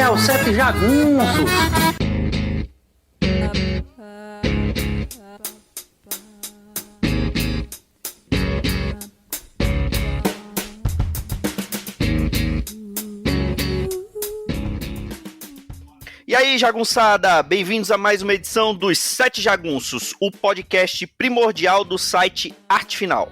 é o Sete Jagunços. E aí, jagunçada, bem-vindos a mais uma edição dos Sete Jagunços, o podcast primordial do site Arte Final.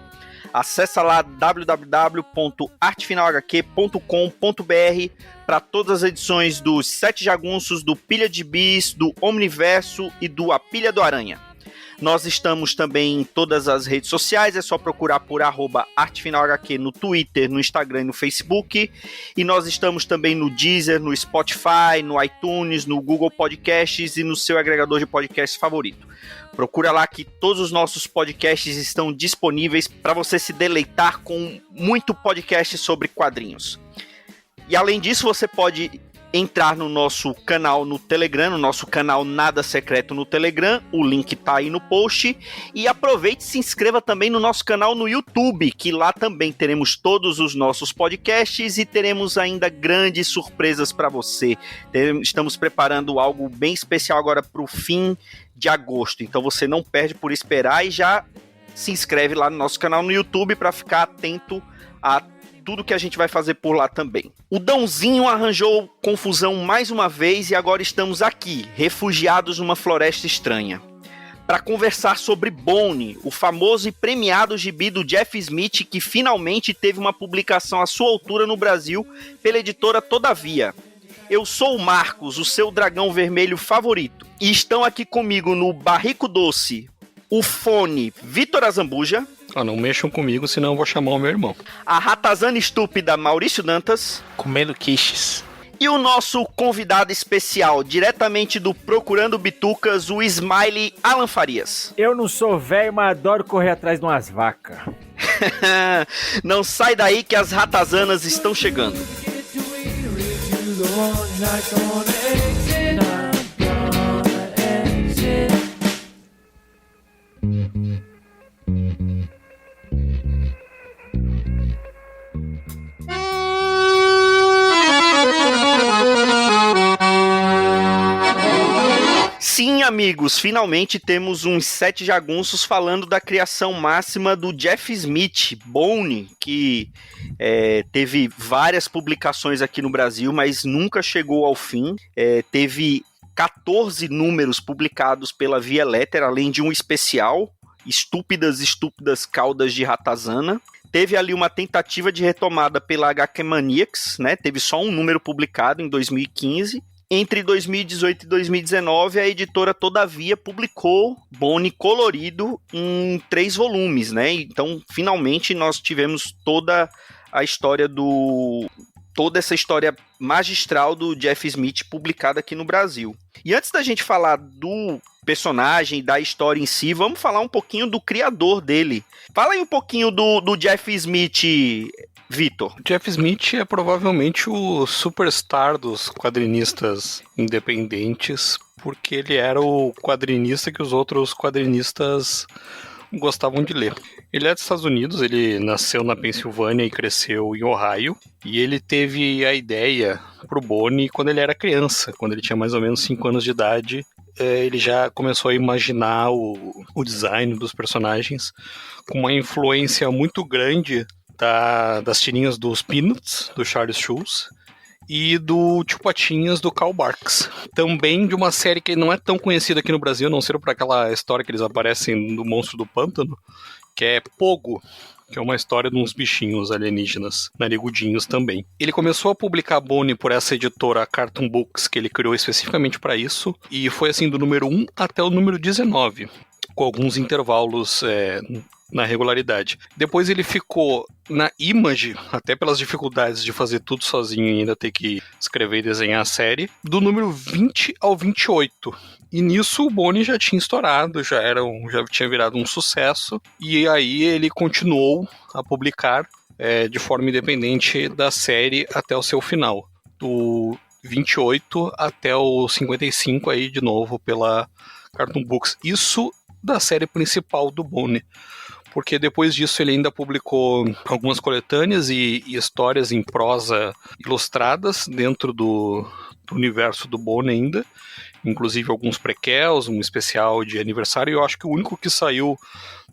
Acesse lá www.artefinalhq.com.br para todas as edições dos Sete Jagunços, do Pilha de Bis, do Omniverso e do A Pilha do Aranha. Nós estamos também em todas as redes sociais, é só procurar por @artefinalhq no Twitter, no Instagram e no Facebook. E nós estamos também no Deezer, no Spotify, no iTunes, no Google Podcasts e no seu agregador de podcast favorito. Procura lá que todos os nossos podcasts estão disponíveis para você se deleitar com muito podcast sobre quadrinhos. E além disso, você pode entrar no nosso canal no Telegram, no nosso canal Nada Secreto no Telegram, o link tá aí no post, e aproveite e se inscreva também no nosso canal no YouTube, que lá também teremos todos os nossos podcasts e teremos ainda grandes surpresas para você. Estamos preparando algo bem especial agora para o fim de agosto, então você não perde por esperar e já se inscreve lá no nosso canal no YouTube para ficar atento a tudo que a gente vai fazer por lá também. O Dãozinho arranjou confusão mais uma vez e agora estamos aqui, refugiados numa floresta estranha, para conversar sobre Bone, o famoso e premiado gibi do Jeff Smith que finalmente teve uma publicação à sua altura no Brasil pela editora Todavia. Eu sou o Marcos, o seu dragão vermelho favorito, e estão aqui comigo no Barrico Doce, o Fone Vitor Azambuja. Não mexam comigo, senão eu vou chamar o meu irmão. A ratazana estúpida Maurício Dantas. Comendo quiches. E o nosso convidado especial, diretamente do Procurando Bitucas, o Smiley Alan Farias. Eu não sou velho, mas adoro correr atrás de umas vacas. Não sai daí que as ratazanas estão chegando. Sim, amigos, finalmente temos uns Sete Jagunços falando da criação máxima do Jeff Smith, Bone, que teve várias publicações aqui no Brasil, mas nunca chegou ao fim. Teve 14 números publicados pela Via Letter, além de um especial, Estúpidas Caudas de Ratazana. Teve ali uma tentativa de retomada pela HQ Maniacs, né? Teve só um número publicado em 2015. Entre 2018 e 2019, a editora Todavia publicou Bone colorido em 3 volumes, né? Então, finalmente, nós tivemos toda essa história magistral do Jeff Smith publicada aqui no Brasil. E antes da gente falar do personagem, da história em si, vamos falar um pouquinho do criador dele. Fala aí um pouquinho do Jeff Smith, Vitor. Jeff Smith é provavelmente o superstar dos quadrinistas independentes, porque ele era o quadrinista que os outros quadrinistas gostavam de ler. Ele é dos Estados Unidos, ele nasceu na Pensilvânia e cresceu em Ohio, e ele teve a ideia pro Bone quando ele era criança, quando ele tinha mais ou menos 5 anos de idade. Ele já começou a imaginar o design dos personagens com uma influência muito grande das tirinhas dos Peanuts, do Charles Schulz, e do Tio Patinhas, do Karl Barks. Também de uma série que não é tão conhecida aqui no Brasil, não ser por aquela história que eles aparecem no Monstro do Pântano, que é Pogo, que é uma história de uns bichinhos alienígenas, narigudinhos também. Ele começou a publicar Bone por essa editora Cartoon Books, que ele criou especificamente para isso, e foi assim do número 1 até o número 19, com alguns intervalos na regularidade. Depois ele ficou na Image, até pelas dificuldades de fazer tudo sozinho e ainda ter que escrever e desenhar a série, do número 20 ao 28. E nisso o Bone já tinha estourado, já tinha virado um sucesso, e aí ele continuou a publicar de forma independente da série até o seu final. Do 28 até o 55 aí de novo pela Cartoon Books. Isso da série principal do Bone. porque depois disso ele ainda publicou algumas coletâneas e histórias em prosa ilustradas dentro do universo do Bone ainda, inclusive alguns prequels, um especial de aniversário, e eu acho que o único que saiu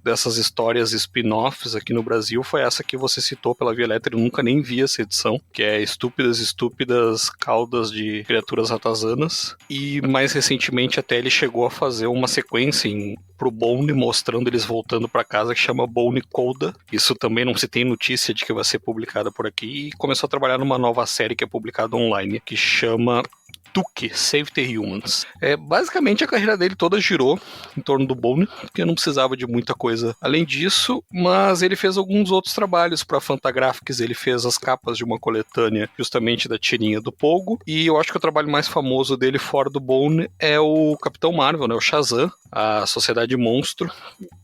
dessas histórias spin-offs aqui no Brasil foi essa que você citou pela Via Letra, eu nunca nem vi essa edição, que é Estúpidas Caudas de Criaturas Ratazanas, e mais recentemente até ele chegou a fazer uma sequência pro Bone, mostrando eles voltando para casa, que chama Bone Coda. Isso também não se tem notícia de que vai ser publicada por aqui, e começou a trabalhar numa nova série que é publicada online, que chama Tuque, Save the Humans. Basicamente a carreira dele toda girou em torno do Bone, porque não precisava de muita coisa além disso, mas ele fez alguns outros trabalhos para Fantagraphics, ele fez as capas de uma coletânea justamente da tirinha do Pogo, e eu acho que o trabalho mais famoso dele fora do Bone é o Capitão Marvel, né, o Shazam, a Sociedade Monstro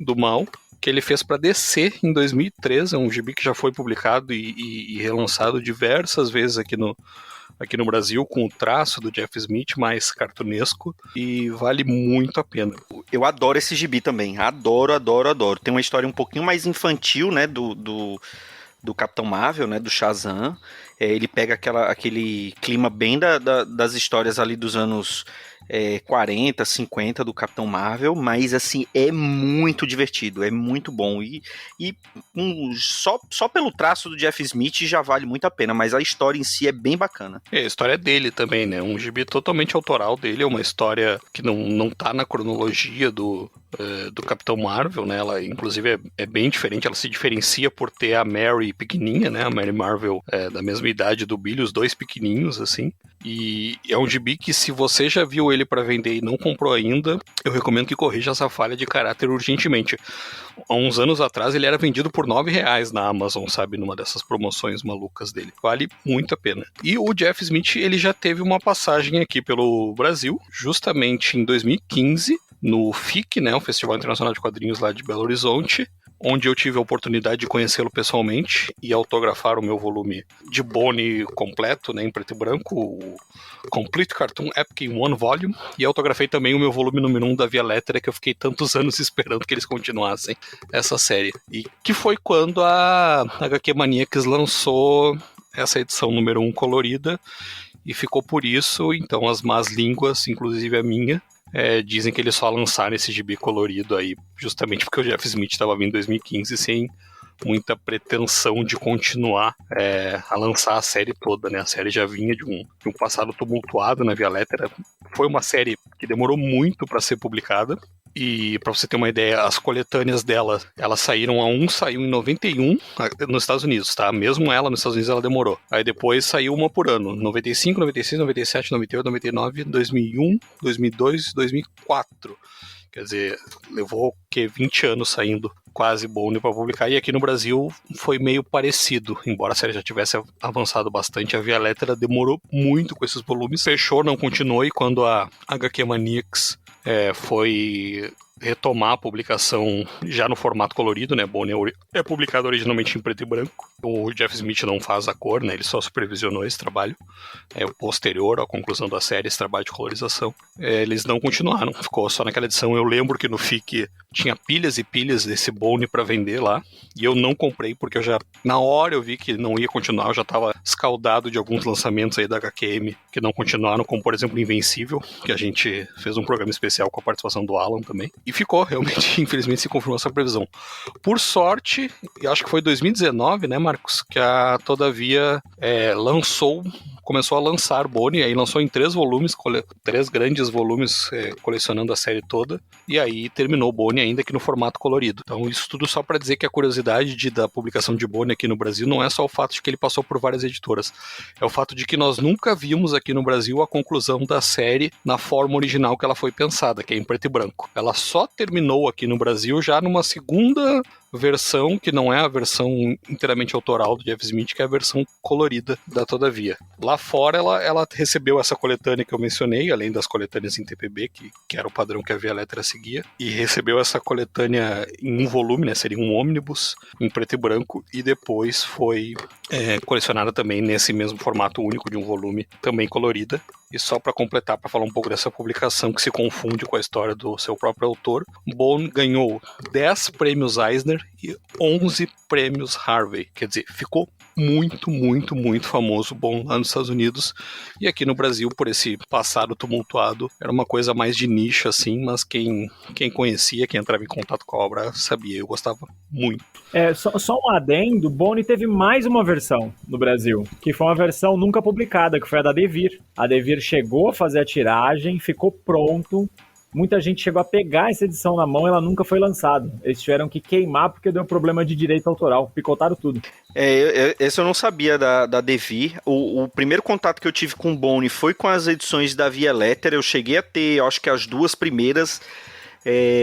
do Mal, que ele fez para DC em 2013, é um gibi que já foi publicado e relançado diversas vezes aqui no Brasil, com o traço do Jeff Smith mais cartunesco, e vale muito a pena. Eu adoro esse gibi também, adoro. Tem uma história um pouquinho mais infantil, né, do Capitão Marvel, né, do Shazam. Ele pega aquele clima bem das histórias ali dos anos 40, 50 do Capitão Marvel, mas assim, é muito divertido, é muito bom, e só pelo traço do Jeff Smith já vale muito a pena, mas a história em si é bem bacana. A história é dele também, né, um gibi totalmente autoral dele, é uma história que não tá na cronologia do Capitão Marvel, né, ela inclusive é bem diferente, ela se diferencia por ter a Mary pequenininha, né, a Mary Marvel da mesma idade do Billy, os dois pequenininhos, assim, e é um gibi que, se você já viu ele para vender e não comprou ainda, eu recomendo que corrija essa falha de caráter urgentemente. Há uns anos atrás ele era vendido por R$9 na Amazon, sabe, numa dessas promoções malucas dele. Vale muito a pena. E o Jeff Smith, ele já teve uma passagem aqui pelo Brasil, justamente em 2015, no FIC, né, o Festival Internacional de Quadrinhos lá de Belo Horizonte, onde eu tive a oportunidade de conhecê-lo pessoalmente e autografar o meu volume de Bone completo, né, em preto e branco, o Complete Cartoon Epic in One Volume, e autografei também o meu volume número 1 da Via Lettera, que eu fiquei tantos anos esperando que eles continuassem essa série. E que foi quando a HQ Maniacs lançou essa edição número 1 colorida, e ficou por isso, então as más línguas, inclusive a minha, dizem que eles só lançaram esse gibi colorido aí, justamente porque o Jeff Smith estava vindo em 2015 sem muita pretensão de continuar a lançar a série toda, né? A série já vinha de um passado tumultuado na Via Lettera. Foi uma série que demorou muito para ser publicada. E para você ter uma ideia, as coletâneas dela, elas saíram, saiu em 91 nos Estados Unidos, tá? Mesmo ela nos Estados Unidos ela demorou. Aí depois saiu uma por ano, 95, 96, 97, 98, 99, 2001, 2002, 2004. Quer dizer, levou 20 anos saindo quase Bone para publicar, e aqui no Brasil foi meio parecido, embora a série já tivesse avançado bastante, a Via Lettera demorou muito com esses volumes, fechou, não continuou, e quando a HQ Maniacs foi retomar a publicação já no formato colorido, né? Bone é publicado originalmente em preto e branco. O Jeff Smith não faz a cor, né? Ele só supervisionou esse trabalho. Posterior à conclusão da série, esse trabalho de colorização. Eles não continuaram, ficou só naquela edição. Eu lembro que no FIC tinha pilhas e pilhas desse Bone para vender lá, e eu não comprei porque na hora eu vi que não ia continuar, eu já estava escaldado de alguns lançamentos aí da HQM que não continuaram, como por exemplo Invencível, que a gente fez um programa especial com a participação do Alan também. E ficou, realmente, infelizmente se confirmou essa previsão. Por sorte, acho que foi 2019, né, Marcos, que a Todavia começou a lançar Bone, aí lançou em 3 volumes, 3 grandes volumes, colecionando a série toda, e aí terminou Bone ainda que no formato colorido. Então isso tudo só para dizer que a curiosidade da publicação de Bone aqui no Brasil não é só o fato de que ele passou por várias editoras, é o fato de que nós nunca vimos aqui no Brasil a conclusão da série na forma original que ela foi pensada, que é em preto e branco. Ela só terminou aqui no Brasil já numa segunda versão, que não é a versão inteiramente autoral do Jeff Smith, que é a versão colorida da Todavia. Lá fora ela recebeu essa coletânea que eu mencionei, além das coletâneas em TPB, que era o padrão que a Via Lettera seguia, e recebeu essa coletânea em um volume, né, seria um ônibus, em preto e branco, e depois foi colecionada também nesse mesmo formato único de um volume, também colorida, E só para completar, para falar um pouco dessa publicação que se confunde com a história do seu próprio autor, Bone ganhou 10 prêmios Eisner e 11 prêmios Harvey. Quer dizer, ficou muito, muito, muito famoso Bone lá nos Estados Unidos. E aqui no Brasil, por esse passado tumultuado, era uma coisa mais de nicho, assim, mas quem conhecia, quem entrava em contato com a obra, sabia. Eu gostava muito. Só um adendo, Bone teve mais uma versão no Brasil, que foi uma versão nunca publicada, que foi a da Devir. A Devir chegou a fazer a tiragem, ficou pronto, muita gente chegou a pegar essa edição na mão e ela nunca foi lançada. Eles tiveram que queimar porque deu problema de direito autoral, picotaram tudo. Esse eu não sabia da Devir. O primeiro contato que eu tive com o Bone foi com as edições da Via Letter. Eu cheguei a ter, acho que as 2 primeiras.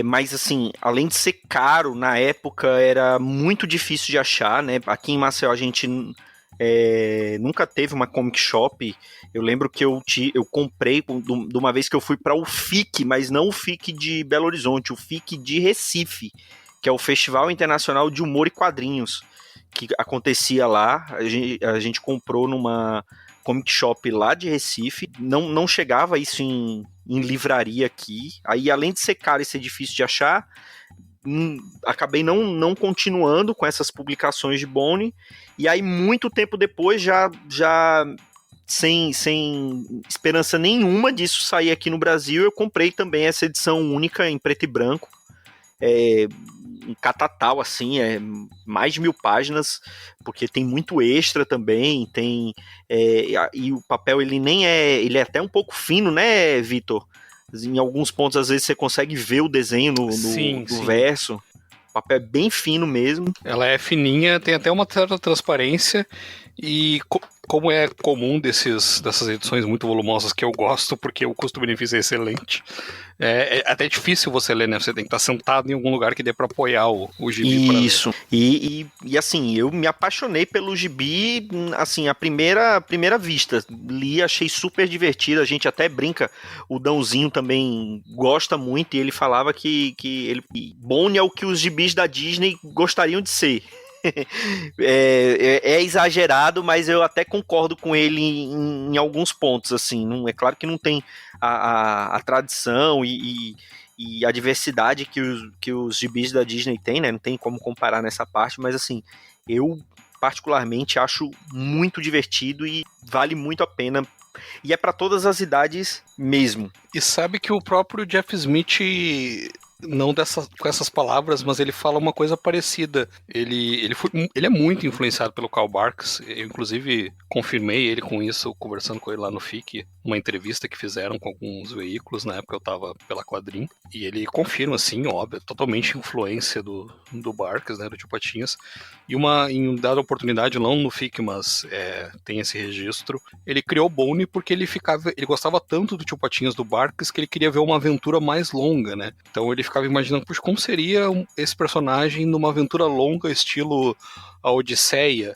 Mas assim, além de ser caro, na época era muito difícil de achar, né? Aqui em Maceió a gente nunca teve uma comic shop. Eu lembro que eu comprei de uma vez que eu fui para o FIC, mas não o FIC de Belo Horizonte, o FIC de Recife, que é o Festival Internacional de Humor e Quadrinhos, que acontecia lá. A gente comprou numa comic shop lá de Recife, não chegava isso em livraria aqui. Aí, além de ser caro e ser difícil de achar, acabei não continuando com essas publicações de Bone. E aí, muito tempo depois, já sem esperança nenhuma disso sair aqui no Brasil, eu comprei também essa edição única em preto e branco. Um catatal, assim, mais de 1000 páginas, porque tem muito extra também, e o papel ele é até um pouco fino, né, Vitor? Em alguns pontos, às vezes, você consegue ver o desenho no Sim. verso. O papel é bem fino mesmo. Ela é fininha, tem até uma certa transparência, e como é comum dessas edições muito volumosas que eu gosto, porque o custo-benefício é excelente, é até difícil você ler, né? Você tem que estar sentado em algum lugar que dê para apoiar o gibi. Isso. E assim, eu me apaixonei pelo gibi, assim, a primeira vista. Li, achei super divertido. A gente até brinca, o Dãozinho também gosta muito, e ele falava que Bone é o que os gibis da Disney gostariam de ser. É exagerado, mas eu até concordo com ele em alguns pontos, assim. É claro que não tem a tradição e a diversidade que os gibis da Disney tem, né? Não tem como comparar nessa parte, mas assim, eu particularmente acho muito divertido e vale muito a pena. E é para todas as idades mesmo. E sabe que o próprio Jeff Smith, não com essas palavras, mas ele fala uma coisa parecida. Ele é muito influenciado pelo Karl Barks. Eu, inclusive, confirmei ele com isso, conversando com ele lá no FIC, uma entrevista que fizeram com alguns veículos. Na época eu tava pela Quadrim, e ele confirma, assim, óbvio, totalmente influência do Barks, né, do Tio Patinhas. E em dada oportunidade, não no FIC, mas tem esse registro, ele criou Bone porque ele gostava tanto do Tio Patinhas do Barks que ele queria ver uma aventura mais longa, né? Então ele ficava imaginando, puxa, como seria esse personagem numa aventura longa, estilo a Odisseia?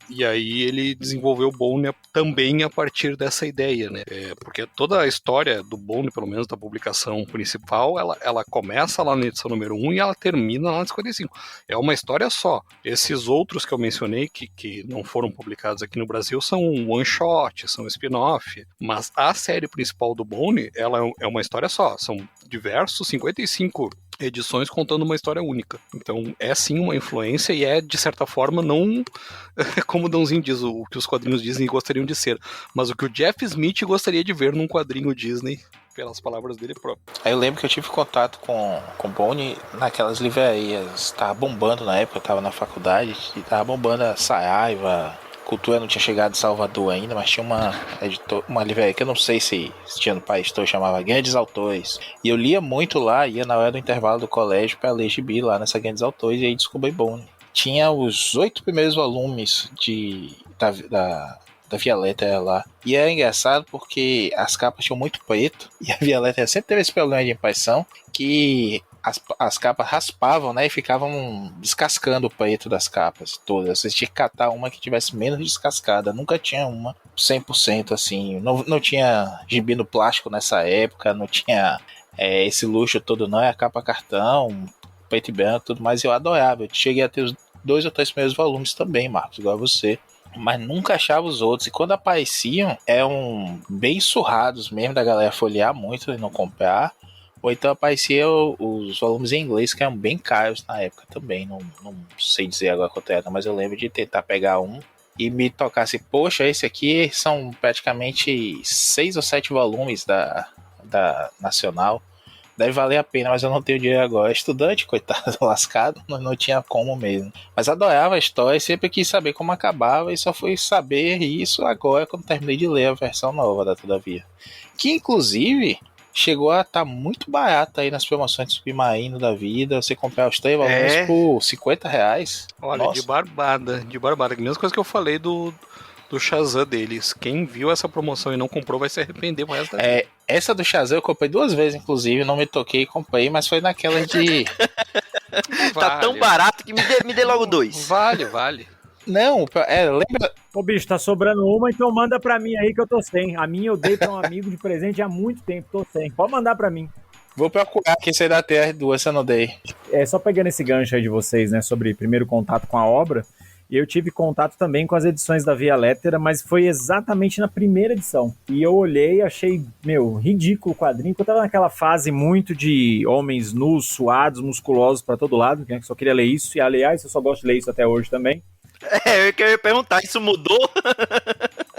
E aí ele desenvolveu o Bone também a partir dessa ideia, né? Porque toda a história do Bone, pelo menos da publicação principal, ela começa lá na edição número 1 e ela termina lá na 55. É uma história só. Esses outros que eu mencionei, que não foram publicados aqui no Brasil, são one-shot, são spin-off. Mas a série principal do Bone, ela é uma história só. São diversos 55 edições contando uma história única. Então é sim uma influência e é, de certa forma, não como o Dãozinho diz, o que os quadrinhos Disney gostariam de ser, mas o que o Jeff Smith gostaria de ver num quadrinho Disney, pelas palavras dele próprio. Aí eu lembro que eu tive contato com Bone naquelas livrarias, tava bombando na época, eu tava na faculdade, e tava bombando a Saraiva. Cultura não tinha chegado em Salvador ainda, mas tinha uma livraria que eu não sei se tinha no país todo, chamava Grandes Autores. E eu lia muito lá, ia na hora do intervalo do colégio pra ler gibi lá nessa Grandes Autores, e aí descobri Bone. Tinha os 8 primeiros volumes da Violeta lá. E era engraçado porque as capas tinham muito preto, e a Violeta sempre teve esse problema de impressão, que as capas raspavam, né, e ficavam descascando o preto das capas todas. Você tinha que catar uma que tivesse menos descascada. Nunca tinha uma 100% assim. Não tinha gibi no plástico nessa época, não tinha esse luxo todo, não. É a capa cartão, preto e branco, tudo mais. Eu adorava. Eu cheguei a ter os 2 ou 3 primeiros volumes também, Marcos, igual você. mas nunca achava os outros. E quando apareciam, eram bem surrados mesmo, da galera folhear muito e não comprar. Ou então aparecia os volumes em inglês, que eram bem caros na época também. Não sei dizer agora quanto era, mas eu lembro de tentar pegar um e me tocar assim, poxa, esse aqui são praticamente 6 ou 7 volumes da Nacional. Deve valer a pena, mas eu não tenho dinheiro agora. Estudante, coitado, lascado, não tinha como mesmo. Mas adorava a história, sempre quis saber como acabava e só fui saber isso agora quando terminei de ler a versão nova da Todavia. Que inclusive chegou a estar muito barata aí nas promoções de Submarino da vida. Você comprar os 3 volumes por R$50. Olha, Nossa. de barbada. A mesma coisa que eu falei do Shazam deles. Quem viu essa promoção e não comprou vai se arrepender o resto da vida. Essa do Shazam eu comprei 2 vezes, inclusive, não me toquei e comprei, mas foi naquela de... Tá tão barato que me dê logo 2. Vale. Não, lembra... Ô, bicho, tá sobrando uma, então manda pra mim aí que eu tô sem. A minha eu dei pra um amigo de presente há muito tempo, tô sem. Pode mandar pra mim. Vou procurar aqui se da TR2, se eu não dei. Só pegando esse gancho aí de vocês, né, sobre primeiro contato com a obra, eu tive contato também com as edições da Via Lettera, mas foi exatamente na primeira edição. E eu olhei e achei, ridículo o quadrinho, porque eu tava naquela fase muito de homens nus, suados, musculosos pra todo lado, que só queria ler isso, e aliás, eu só gosto de ler isso até hoje também. Eu ia perguntar, isso mudou?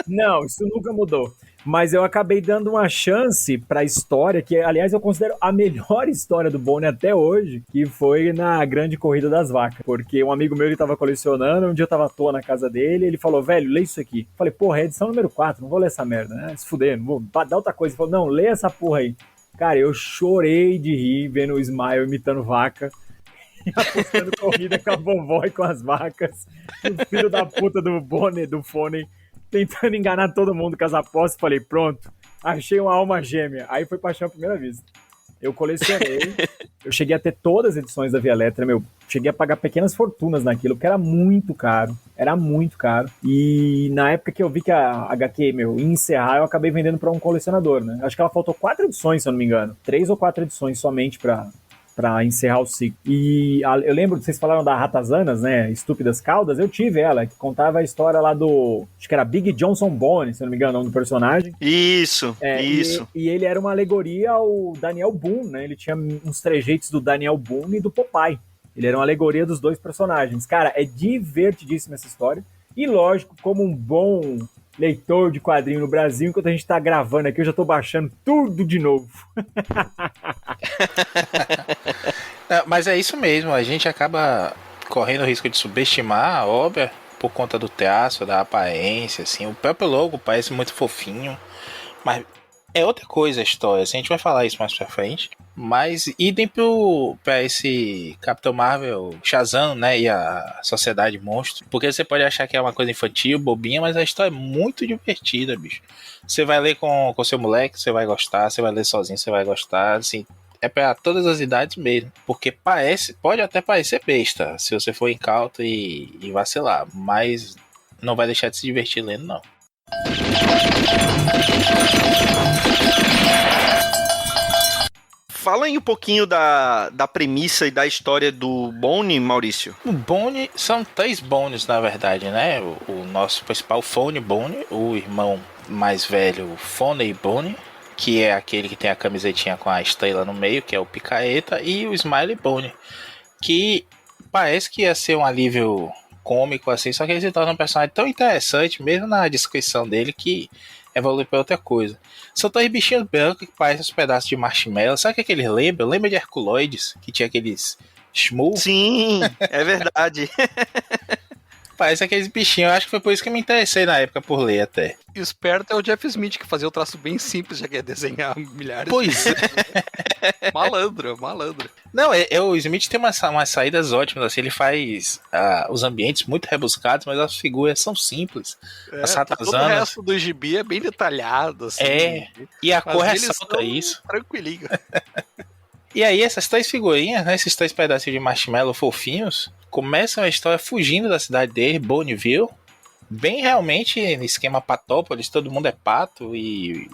Não, isso nunca mudou. Mas eu acabei dando uma chance pra história, que aliás eu considero a melhor história do Boni até hoje, que foi na Grande Corrida das Vacas. Porque um amigo meu, ele tava colecionando, um dia eu tava à toa na casa dele, ele falou, velho, lê isso aqui. Eu falei, porra, é edição número 4, não vou ler essa merda, né? Se fuder, não vou dar outra coisa. Ele falou, não, lê essa porra aí. Cara, eu chorei de rir vendo o Smile imitando vaca. E apostando corrida com a vovó e com as vacas. O filho da puta do Bonnie, do Fone, tentando enganar todo mundo com as apostas. Falei, pronto, achei uma alma gêmea. Aí foi paixão à primeira vista. Eu colecionei, eu cheguei a ter todas as edições da Via Lettera, cheguei a pagar pequenas fortunas naquilo, porque era muito caro. E na época que eu vi que a HQ, ia encerrar, eu acabei vendendo para um colecionador, né? Acho que ela faltou 4 edições, se eu não me engano. 3 ou 4 edições somente para encerrar o ciclo. E eu lembro que vocês falaram da Ratazanas, né? Estúpidas Caudas. Eu tive ela, que contava a história lá do... Acho que era Big Johnson Bone, se não me engano, o nome do personagem. Isso. E ele era uma alegoria ao Daniel Boone, né? Ele tinha uns trejeitos do Daniel Boone e do Popeye. Ele era uma alegoria dos dois personagens. Cara, é divertidíssima essa história. E lógico, como um bom leitor de quadrinho no Brasil, enquanto a gente tá gravando aqui, eu já tô baixando tudo de novo. Mas é isso mesmo, a gente acaba correndo o risco de subestimar a obra por conta do traço, da aparência, assim. O próprio logo parece muito fofinho, mas é outra coisa a história, assim, a gente vai falar isso mais pra frente. Mas idem pra esse Capitão Marvel, Shazam, né, e a Sociedade Monstro, porque você pode achar que é uma coisa infantil, bobinha, mas a história é muito divertida, bicho. Você vai ler com seu moleque, você vai gostar, você vai ler sozinho, você vai gostar, assim, é pra todas as idades mesmo, porque pode até parecer besta, se você for incauto e vacilar, mas não vai deixar de se divertir lendo, não. Fala aí um pouquinho da premissa e da história do Bone, Maurício. O Bone, são 3 Bones, na verdade, né? O nosso principal Phone Bone, o irmão mais velho, Phoney Bone, que é aquele que tem a camisetinha com a estrela no meio, que é o Picareta, e o Smiley Bone, que parece que ia ser um alívio cômico, assim, só que ele se torna um personagem tão interessante, mesmo na descrição dele, que evolui pra outra coisa. São 3 bichinhos brancos que parecem uns pedaços de marshmallow. Sabe o que eles lembram? Lembra de Herculoides, que tinha aqueles shmoo? Sim, é verdade. Parece aqueles bichinhos. Eu acho que foi por isso que eu me interessei na época por ler até. Esperto é o Jeff Smith, que fazia o traço bem simples, já que ia desenhar milhares Pois de malandro. Não, o Smith tem umas saídas ótimas, assim, ele faz os ambientes muito rebuscados, mas as figuras são simples. As ratazanas... Todo o resto do gibi é bem detalhado, assim. E a cor ressalta isso. Tranquilinho. E aí essas 3 figurinhas, né, esses 3 pedacinhos de marshmallow fofinhos, começam a história fugindo da cidade dele, Bonneville, bem realmente no esquema Patópolis, todo mundo é pato e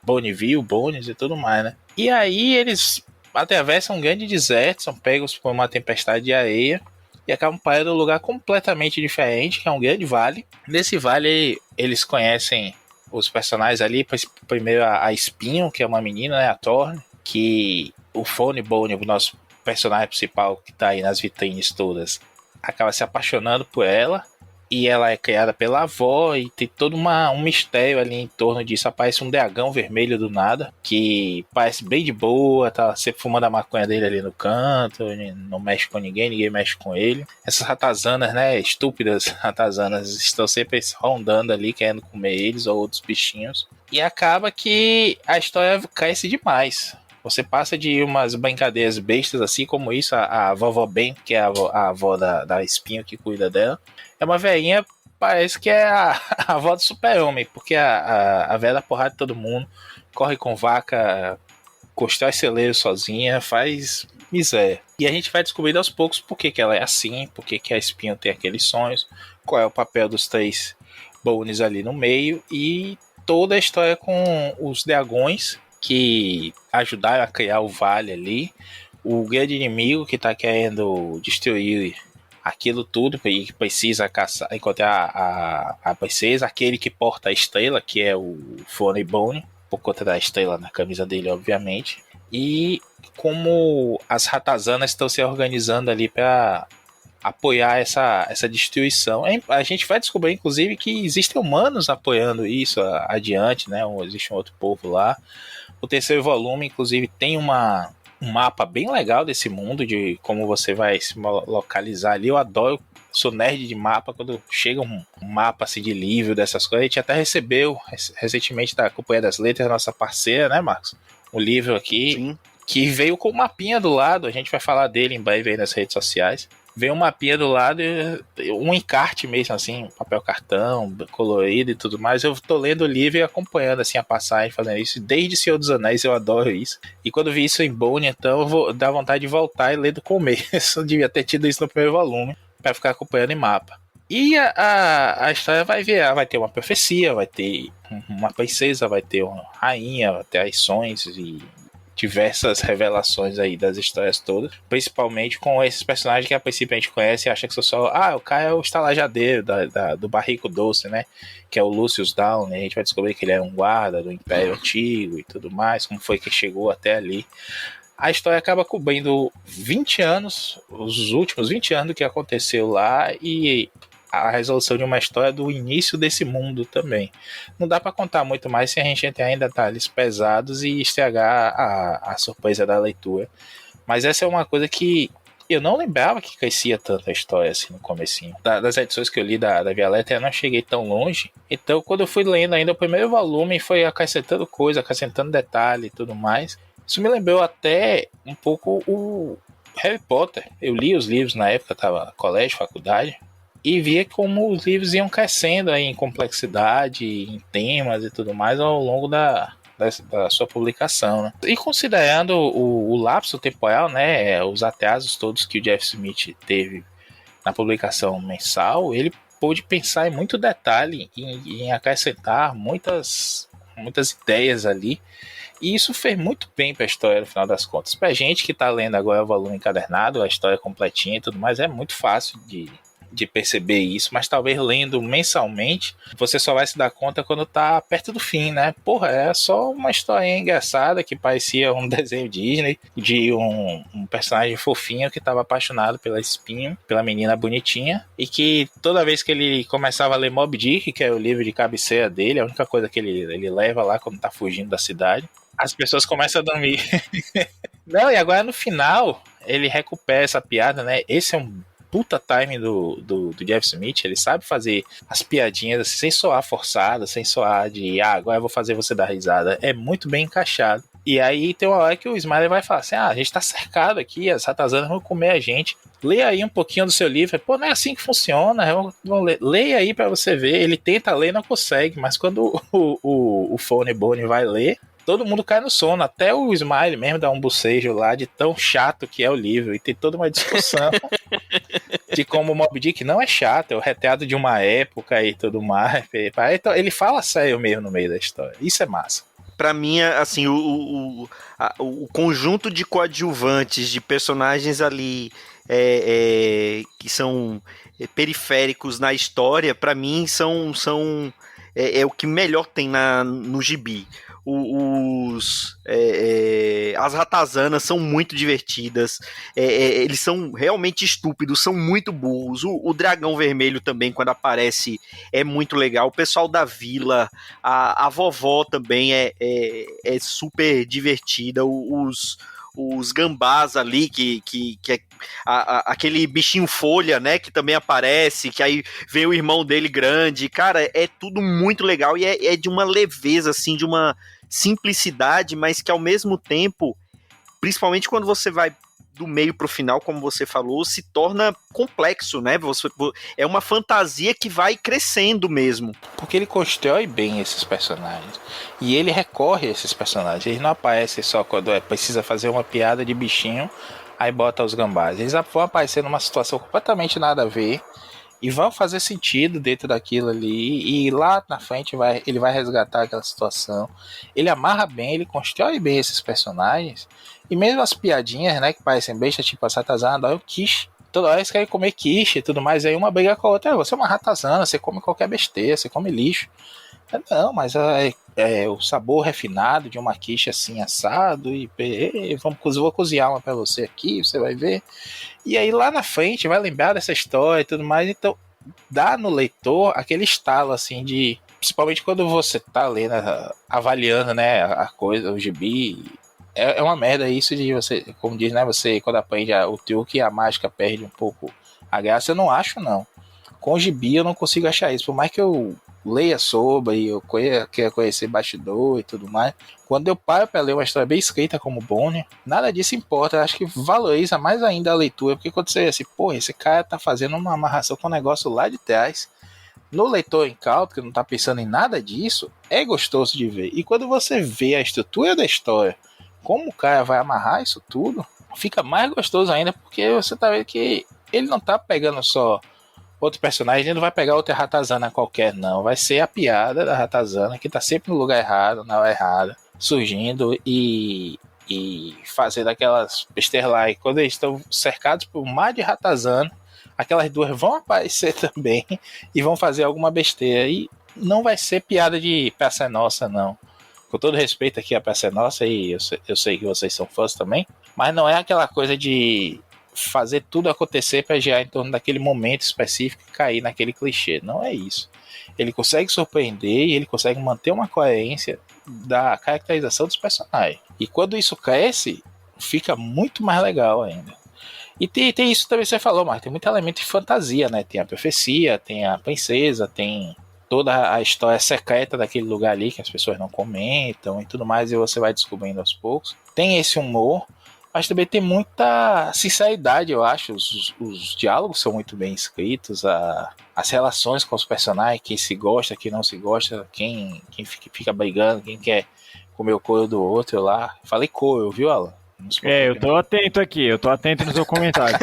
Bonneville, Bones e tudo mais, né? E aí eles atravessam um grande deserto, são pegos por uma tempestade de areia e acabam parando num lugar completamente diferente, que é um grande vale. Nesse vale, eles conhecem os personagens ali, primeiro a Espinho, que é uma menina, né, a Thorne, que o Phone Bone, o nosso personagem principal, que tá aí nas vitrines todas, acaba se apaixonando por ela. E ela é criada pela avó e tem todo um mistério ali em torno disso. Aparece um dragão vermelho do nada, que parece bem de boa, tá sempre fumando a maconha dele ali no canto, não mexe com ninguém mexe com ele. Essas ratazanas, né, estúpidas ratazanas, estão sempre rondando ali, querendo comer eles ou outros bichinhos. E acaba que a história cresce demais. Você passa de umas brincadeiras bestas assim como isso, a vovó Ben, que é a avó da Espinho que cuida dela. É uma velhinha, parece que é a avó do super-homem, porque a velha dá porrada de todo mundo, corre com vaca, constrói celeiro sozinha, faz miséria. E a gente vai descobrindo aos poucos por que ela é assim, por que a Espinho tem aqueles sonhos, qual é o papel dos 3 Bones ali no meio, e toda a história com os dragões que ajudaram a criar o vale ali, o grande inimigo que está querendo destruir aquilo tudo e precisa caçar, encontrar a princesa, aquele que porta a estrela, que é o Phone Bone, por conta da estrela na camisa dele, obviamente. E como as ratazanas estão se organizando ali para apoiar essa destruição. A gente vai descobrir, inclusive, que existem humanos apoiando isso adiante, né? Existe um outro povo lá. O terceiro volume, inclusive, tem um mapa bem legal desse mundo, de como você vai se localizar ali. Eu adoro, sou nerd de mapa, quando chega um mapa assim de livro, dessas coisas. A gente até recebeu recentemente da Companhia das Letras, nossa parceira, né, Marcos? Um livro aqui. Sim. Que veio com um mapinha do lado, a gente vai falar dele em breve aí nas redes sociais. Veio um mapinha do lado, um encarte mesmo, assim, papel cartão, colorido e tudo mais. Eu tô lendo o livro e acompanhando, assim, a passagem, fazendo isso. Desde Senhor dos Anéis eu adoro isso. E quando vi isso em Bone, então eu vou dar vontade de voltar e ler do começo. Eu devia ter tido isso no primeiro volume, para ficar acompanhando em mapa. E a história vai ter uma profecia, vai ter uma princesa, vai ter uma rainha, vai ter ações e diversas revelações aí das histórias todas, principalmente com esses personagens que a princípio a gente conhece e acha que são só, o cara é o estalajadeiro do barrico doce, né, que é o Lucius Down, a gente vai descobrir que ele é um guarda do Império Antigo e tudo mais, como foi que chegou até ali. A história acaba cobrindo 20 anos, os últimos 20 anos do que aconteceu lá e a resolução de uma história do início desse mundo também. Não dá para contar muito mais se a gente entrar em detalhes pesados e estragar a surpresa da leitura. Mas essa é uma coisa que eu não lembrava que crescia tanta história assim no comecinho. Das edições que eu li da Violeta, eu não cheguei tão longe. Então, quando eu fui lendo ainda o primeiro volume, foi acrescentando coisa, acrescentando detalhe e tudo mais. Isso me lembrou até um pouco o Harry Potter. Eu li os livros na época, estava no colégio, faculdade, e via como os livros iam crescendo aí em complexidade, em temas e tudo mais ao longo da sua publicação, né? E considerando o lapso temporal, né, os atrasos todos que o Jeff Smith teve na publicação mensal, ele pôde pensar em muito detalhe, em acrescentar muitas ideias ali. E isso fez muito bem para a história no final das contas. Para gente que está lendo agora o volume encadernado, a história completinha e tudo mais, é muito fácil de perceber isso, mas talvez lendo mensalmente, você só vai se dar conta quando tá perto do fim, né? Porra, é só uma historinha engraçada que parecia um desenho Disney de um personagem fofinho que tava apaixonado pela Espinho, pela menina bonitinha, e que toda vez que ele começava a ler Moby Dick, que é o livro de cabeceira dele, a única coisa que ele leva lá quando tá fugindo da cidade, as pessoas começam a dormir. Não, e agora no final, ele recupera essa piada, né? Esse é um puta time do Jeff Smith, ele sabe fazer as piadinhas assim, sem soar forçado, sem soar de agora eu vou fazer você dar risada. É muito bem encaixado. E aí tem uma hora que o Smiley vai falar assim, a gente tá cercado aqui, as ratazanas vão comer a gente. Lê aí um pouquinho do seu livro. Pô, não é assim que funciona. Leia aí pra você ver. Ele tenta ler e não consegue, mas quando o Phone Bone vai ler, todo mundo cai no sono, até o Smiley mesmo dá um bocejo lá de tão chato que é o livro, e tem toda uma discussão de como o Moby Dick não é chato, é o retrato de uma época e tudo mais. Então, ele fala sério mesmo no meio da história, isso é massa. Pra mim, assim, o conjunto de coadjuvantes, de personagens ali que são periféricos na história, pra mim são o que melhor tem no gibi. As ratazanas são muito divertidas, eles são realmente estúpidos, são muito burros. O dragão vermelho também, quando aparece, é muito legal. O pessoal da vila, a vovó também é super divertida. Os gambás ali, que é aquele bichinho folha, né, que também aparece, que aí vem o irmão dele grande. Cara, é tudo muito legal e é de uma leveza, assim, de uma simplicidade, mas que ao mesmo tempo, principalmente quando você vai do meio pro final, como você falou, se torna complexo, né? É uma fantasia que vai crescendo mesmo. Porque ele constrói bem esses personagens. E ele recorre a esses personagens. Eles não aparecem só quando precisa fazer uma piada de bichinho, aí bota os gambás. Eles vão aparecer numa situação completamente nada a ver e vão fazer sentido dentro daquilo ali. E lá na frente ele vai resgatar aquela situação. Ele amarra bem, ele constrói bem esses personagens. E mesmo as piadinhas, né, que parecem besta, tipo a ratazana adora o quiche. Toda hora eles querem comer quiche e tudo mais. Aí uma briga com a outra. Você é uma ratazana, você come qualquer besteira, você come lixo. Não, mas o sabor refinado de uma quiche assim, assado. E vou cozinhar uma pra você aqui, você vai ver. E aí lá na frente vai lembrar dessa história e tudo mais. Então dá no leitor aquele estalo assim de... Principalmente quando você tá lendo, avaliando, né, a coisa, o gibi... É uma merda isso de você, como diz, né? Você, quando aprende o truque, a mágica perde um pouco a graça. Eu não acho, não. Com o gibi eu não consigo achar isso. Por mais que eu leia sobre e eu queira conhecer bastidor e tudo mais, quando eu paro para ler uma história bem escrita como Bonnie, nada disso importa. Eu acho que valoriza mais ainda a leitura. Porque quando você vê assim, pô, esse cara tá fazendo uma amarração com um negócio lá de trás. No leitor incauto, que não tá pensando em nada disso, é gostoso de ver. E quando você vê a estrutura da história, como o cara vai amarrar isso tudo, fica mais gostoso ainda, porque você tá vendo que ele não tá pegando só outro personagem, ele não vai pegar outra ratazana qualquer, não. Vai ser a piada da ratazana, que tá sempre no lugar errado, na hora errada, surgindo e fazendo aquelas besteiras lá. E quando eles estão cercados por um mar de ratazana, aquelas duas vão aparecer também e vão fazer alguma besteira. E não vai ser piada de Praça é Nossa, não. Com todo respeito aqui a Praça é Nossa, e eu sei que vocês são fãs também, mas não é aquela coisa de fazer tudo acontecer para girar em torno daquele momento específico e cair naquele clichê. Não é isso. Ele consegue surpreender e ele consegue manter uma coerência da caracterização dos personagens. E quando isso cresce, fica muito mais legal ainda. E tem isso também que você falou, Marcos, tem muito elemento de fantasia, né? Tem a profecia, tem a princesa, tem toda a história secreta daquele lugar ali que as pessoas não comentam e tudo mais, e você vai descobrindo aos poucos. Tem esse humor, mas também tem muita sinceridade, eu acho. Os diálogos são muito bem escritos, as relações com os personagens, quem se gosta, quem não se gosta, quem fica brigando, quem quer comer o couro do outro lá. Falei couro, viu, Alan? Eu tô atento aqui, eu tô atento no seu comentário.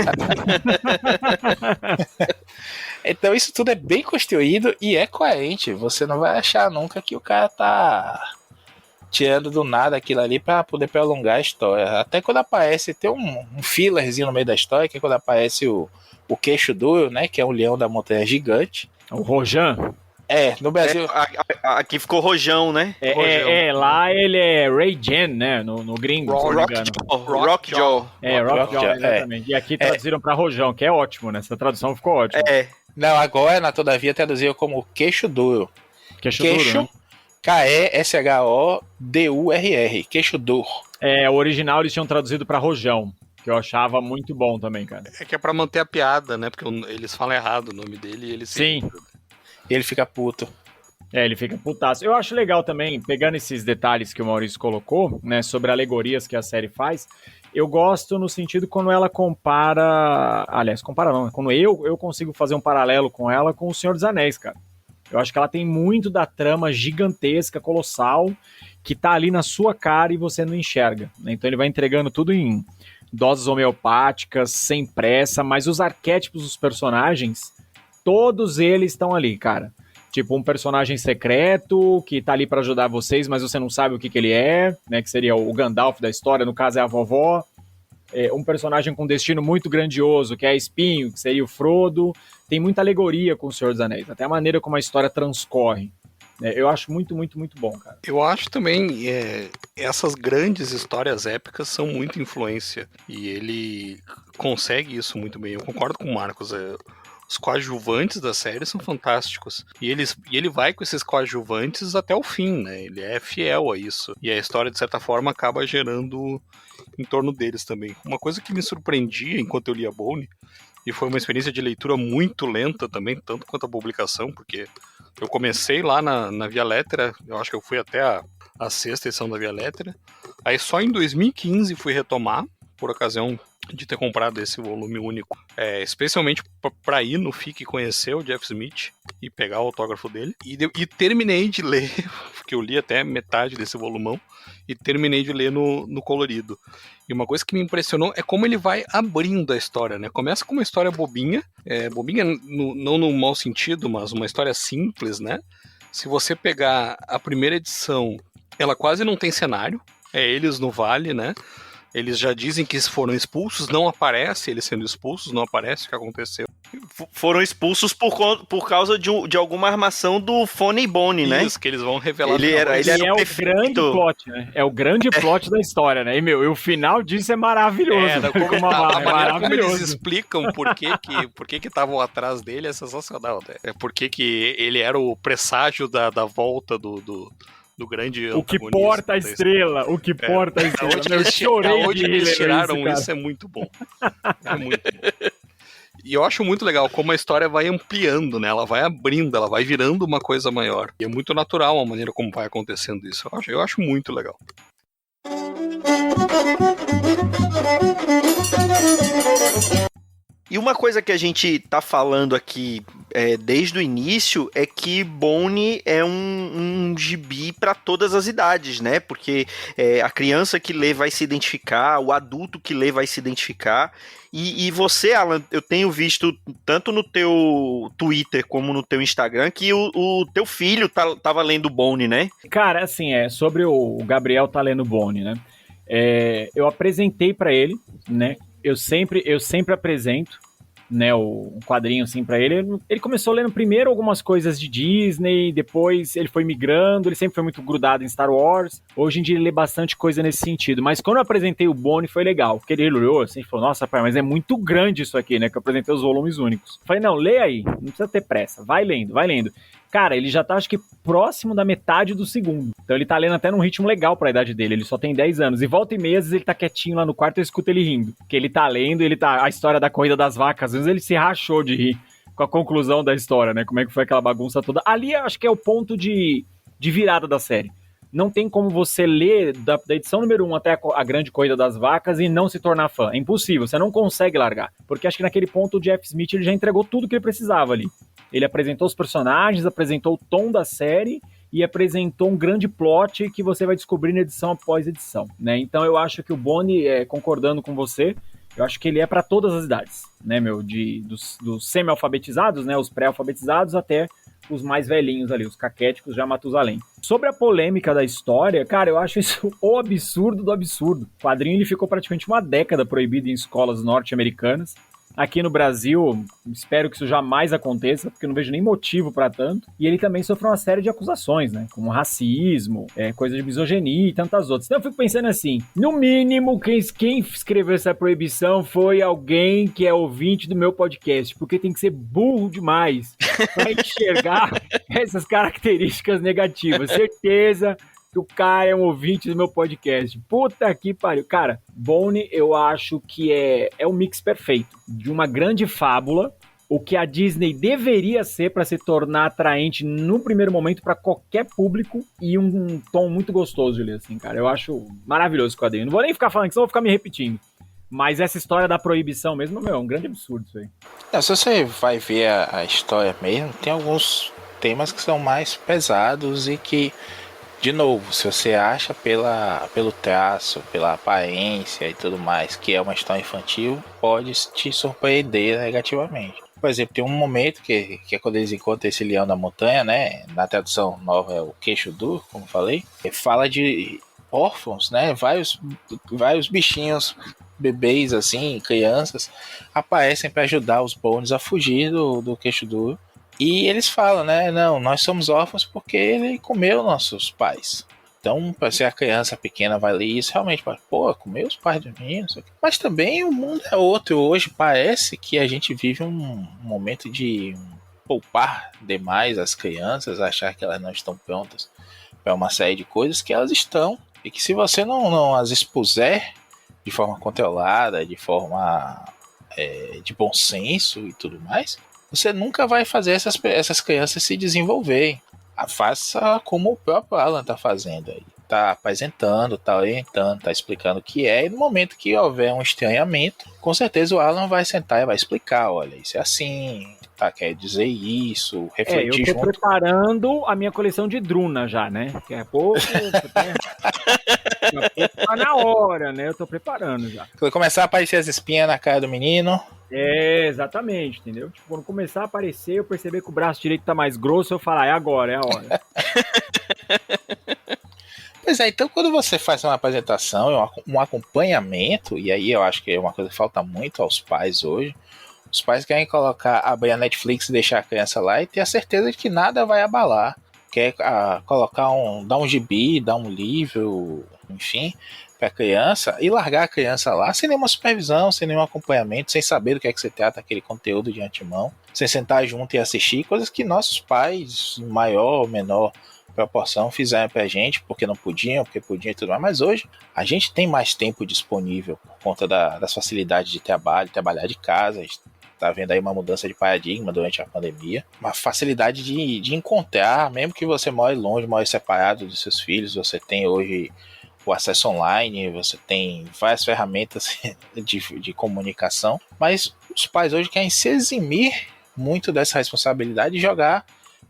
Então isso tudo é bem construído e é coerente. Você não vai achar nunca que o cara tá tirando do nada aquilo ali pra poder prolongar a história. Até quando aparece, tem um fillerzinho no meio da história, que é quando aparece o queixo duro, né? Que é um leão da montanha gigante. O Rojan. No Brasil. Aqui ficou Rojão, né? Lá ele é Ray Jen, né? No gringo. Rockjaw. Rockjaw, exatamente. E aqui traduziram pra Rojão, que é ótimo, né? Essa tradução ficou ótima. Não, agora, todavia, traduziram como queixo duro. Queixo duro, né? K-E-S-H-O-D-U-R-R. Queixo duro. O original eles tinham traduzido pra Rojão, que eu achava muito bom também, cara. É que é pra manter a piada, né? Porque eles falam errado o nome dele e ele Sim. Ele fica puto. Ele fica putaço. Eu acho legal também, pegando esses detalhes que o Maurício colocou, né, sobre alegorias que a série faz, eu gosto no sentido quando ela compara... Aliás, compara não, quando eu consigo fazer um paralelo com ela com o Senhor dos Anéis, cara. Eu acho que ela tem muito da trama gigantesca, colossal, que tá ali na sua cara e você não enxerga, né? Então ele vai entregando tudo em doses homeopáticas, sem pressa, mas os arquétipos dos personagens, todos eles estão ali, cara. Tipo, um personagem secreto que tá ali pra ajudar vocês, mas você não sabe o que ele é, né? Que seria o Gandalf da história, no caso é a vovó. um personagem com destino muito grandioso, que é Espinho, que seria o Frodo. Tem muita alegoria com o Senhor dos Anéis, até a maneira como a história transcorre. Eu acho muito, muito, muito bom, cara. Eu acho também essas grandes histórias épicas são muita influência e ele consegue isso muito bem. Eu concordo com o Marcos. Os coadjuvantes da série são fantásticos. E ele vai com esses coadjuvantes até o fim, né? Ele é fiel a isso. E a história, de certa forma, acaba gerando em torno deles também. Uma coisa que me surpreendia enquanto eu lia Bone, e foi uma experiência de leitura muito lenta também, tanto quanto a publicação, porque eu comecei lá na Via Lettera, eu acho que eu fui até a sexta edição da Via Lettera. Aí só em 2015 fui retomar, por ocasião de ter comprado esse volume único, especialmente para ir no FIC e conhecer o Jeff Smith e pegar o autógrafo dele, e terminei de ler, porque eu li até metade desse volumão, e terminei de ler no colorido. E uma coisa que me impressionou é como ele vai abrindo a história, né? Começa com uma história bobinha, bobinha não no mau sentido, mas uma história simples, né? Se você pegar a primeira edição, ela quase não tem cenário, é eles no vale, né? Eles já dizem que foram expulsos, não aparece eles sendo expulsos, não aparece o que aconteceu. Foram expulsos por causa de alguma armação do Phone Bone, né? Isso, que eles vão revelar. Ele era o grande plot, né? É o grande plot da história, né? E, o final disso é maravilhoso. A maneira como eles explicam por que estavam atrás dele é sensacional, né? É porque que ele era o presságio da volta do grande o que porta a estrela, o que porta a estrela. Onde eles tiraram isso é muito bom. É muito bom. E eu acho muito legal como a história vai ampliando, né? Ela vai abrindo, ela vai virando uma coisa maior. E é muito natural a maneira como vai acontecendo isso. Eu acho muito legal. E uma coisa que a gente tá falando aqui desde o início é que Bone é um gibi para todas as idades, né? Porque a criança que lê vai se identificar, o adulto que lê vai se identificar. E você, Alan, eu tenho visto tanto no teu Twitter como no teu Instagram que o teu filho tava lendo Bone, né? Cara, assim, sobre o Gabriel tá lendo Bone, né? Eu apresentei para ele, né? Eu sempre apresento, né, o quadrinho assim para ele. Ele começou lendo primeiro algumas coisas de Disney, depois ele foi migrando, ele sempre foi muito grudado em Star Wars. Hoje em dia ele lê bastante coisa nesse sentido, mas quando eu apresentei o Bone foi legal, porque ele olhou assim e falou, nossa, pai, mas é muito grande isso aqui, né, que eu apresentei os volumes únicos. Eu falei, não, lê aí, não precisa ter pressa, vai lendo. Cara, ele já tá, acho que, próximo da metade do segundo. Então ele tá lendo até num ritmo legal pra idade dele. Ele só tem 10 anos. E volta e meia, às vezes ele tá quietinho lá no quarto e eu escuto ele rindo. Porque ele tá lendo, a história da corrida das vacas. Às vezes ele se rachou de rir com a conclusão da história, né? Como é que foi aquela bagunça toda. Ali, acho que é o ponto de virada da série. Não tem como você ler da edição número 1 até a grande corrida das vacas e não se tornar fã. É impossível, você não consegue largar. Porque acho que naquele ponto o Jeff Smith ele já entregou tudo que ele precisava ali. Ele apresentou os personagens, apresentou o tom da série e apresentou um grande plot que você vai descobrir edição após edição, né? Então eu acho que o Bone, concordando com você, eu acho que ele é para todas as idades, né, dos semi-alfabetizados, né, os pré-alfabetizados até os mais velhinhos ali, os caquéticos já Matusalém. Sobre a polêmica da história, cara, eu acho isso o absurdo do absurdo. O quadrinho ele ficou praticamente uma década proibido em escolas norte-americanas. Aqui no Brasil, espero que isso jamais aconteça, porque eu não vejo nem motivo para tanto. E ele também sofreu uma série de acusações, né? Como racismo, coisa de misoginia e tantas outras. Então eu fico pensando assim, no mínimo, quem escreveu essa proibição foi alguém que é ouvinte do meu podcast, porque tem que ser burro demais para enxergar essas características negativas. Certeza que o cara é um ouvinte do meu podcast. Puta que pariu. Cara, Bone eu acho que é um mix perfeito de uma grande fábula, o que a Disney deveria ser para se tornar atraente no primeiro momento para qualquer público e um tom muito gostoso de ler, assim, cara. Eu acho maravilhoso esse quadrinho. Não vou nem ficar falando, senão eu vou ficar me repetindo. Mas essa história da proibição mesmo, é um grande absurdo isso aí. Não, se você vai ver a história mesmo, tem alguns temas que são mais pesados e que, de novo, se você acha pelo traço, pela aparência e tudo mais que é uma história infantil, pode te surpreender negativamente. Por exemplo, tem um momento que é quando eles encontram esse leão da montanha, né? Na tradução nova é o queixo duro, como falei. Fala de órfãos, né? Vários bichinhos bebês, assim, crianças, aparecem para ajudar os Bones a fugir do queixo duro. E eles falam, né? Não, nós somos órfãos porque ele comeu nossos pais. Então, se a criança pequena vai ler isso, realmente fala, pô, comeu os pais de mim, não sei o quê. Mas também o mundo é outro. Hoje parece que a gente vive um momento de poupar demais as crianças, achar que elas não estão prontas para uma série de coisas que elas estão. E que se você não as expuser de forma controlada, de forma de bom senso e tudo mais, você nunca vai fazer essas crianças se desenvolverem. Faça como o próprio Alan está fazendo aí. Tá apresentando, tá orientando, tá explicando o que é, e no momento que houver um estranhamento, com certeza o Alan vai sentar e vai explicar, olha, isso é assim, tá, quer dizer isso, refletir eu tô junto. preparando a minha coleção de Druna já, né? Daqui a pouco, tá na hora, né? Eu tô preparando já. Quando começar a aparecer as espinhas na cara do menino... Exatamente, entendeu? Tipo, quando começar a aparecer, eu perceber que o braço direito tá mais grosso, eu falar, é agora, é a hora. Pois é, então quando você faz uma apresentação, um acompanhamento, e aí eu acho que é uma coisa que falta muito aos pais hoje, os pais querem abrir a Netflix e deixar a criança lá e ter a certeza de que nada vai abalar. Quer dar um gibi, dar um livro, enfim, para a criança e largar a criança lá sem nenhuma supervisão, sem nenhum acompanhamento, sem saber do que é que você trata aquele conteúdo de antemão, sem sentar junto e assistir, coisas que nossos pais, em maior ou menor proporção, fizeram pra gente, porque não podiam, porque podiam e tudo mais, mas hoje a gente tem mais tempo disponível por conta das facilidades de trabalho, trabalhar de casa, a gente tá vendo aí uma mudança de paradigma durante a pandemia, uma facilidade de encontrar, mesmo que você more longe, more separado dos seus filhos, você tem hoje o acesso online, você tem várias ferramentas de comunicação, mas os pais hoje querem se eximir muito dessa responsabilidade de jogar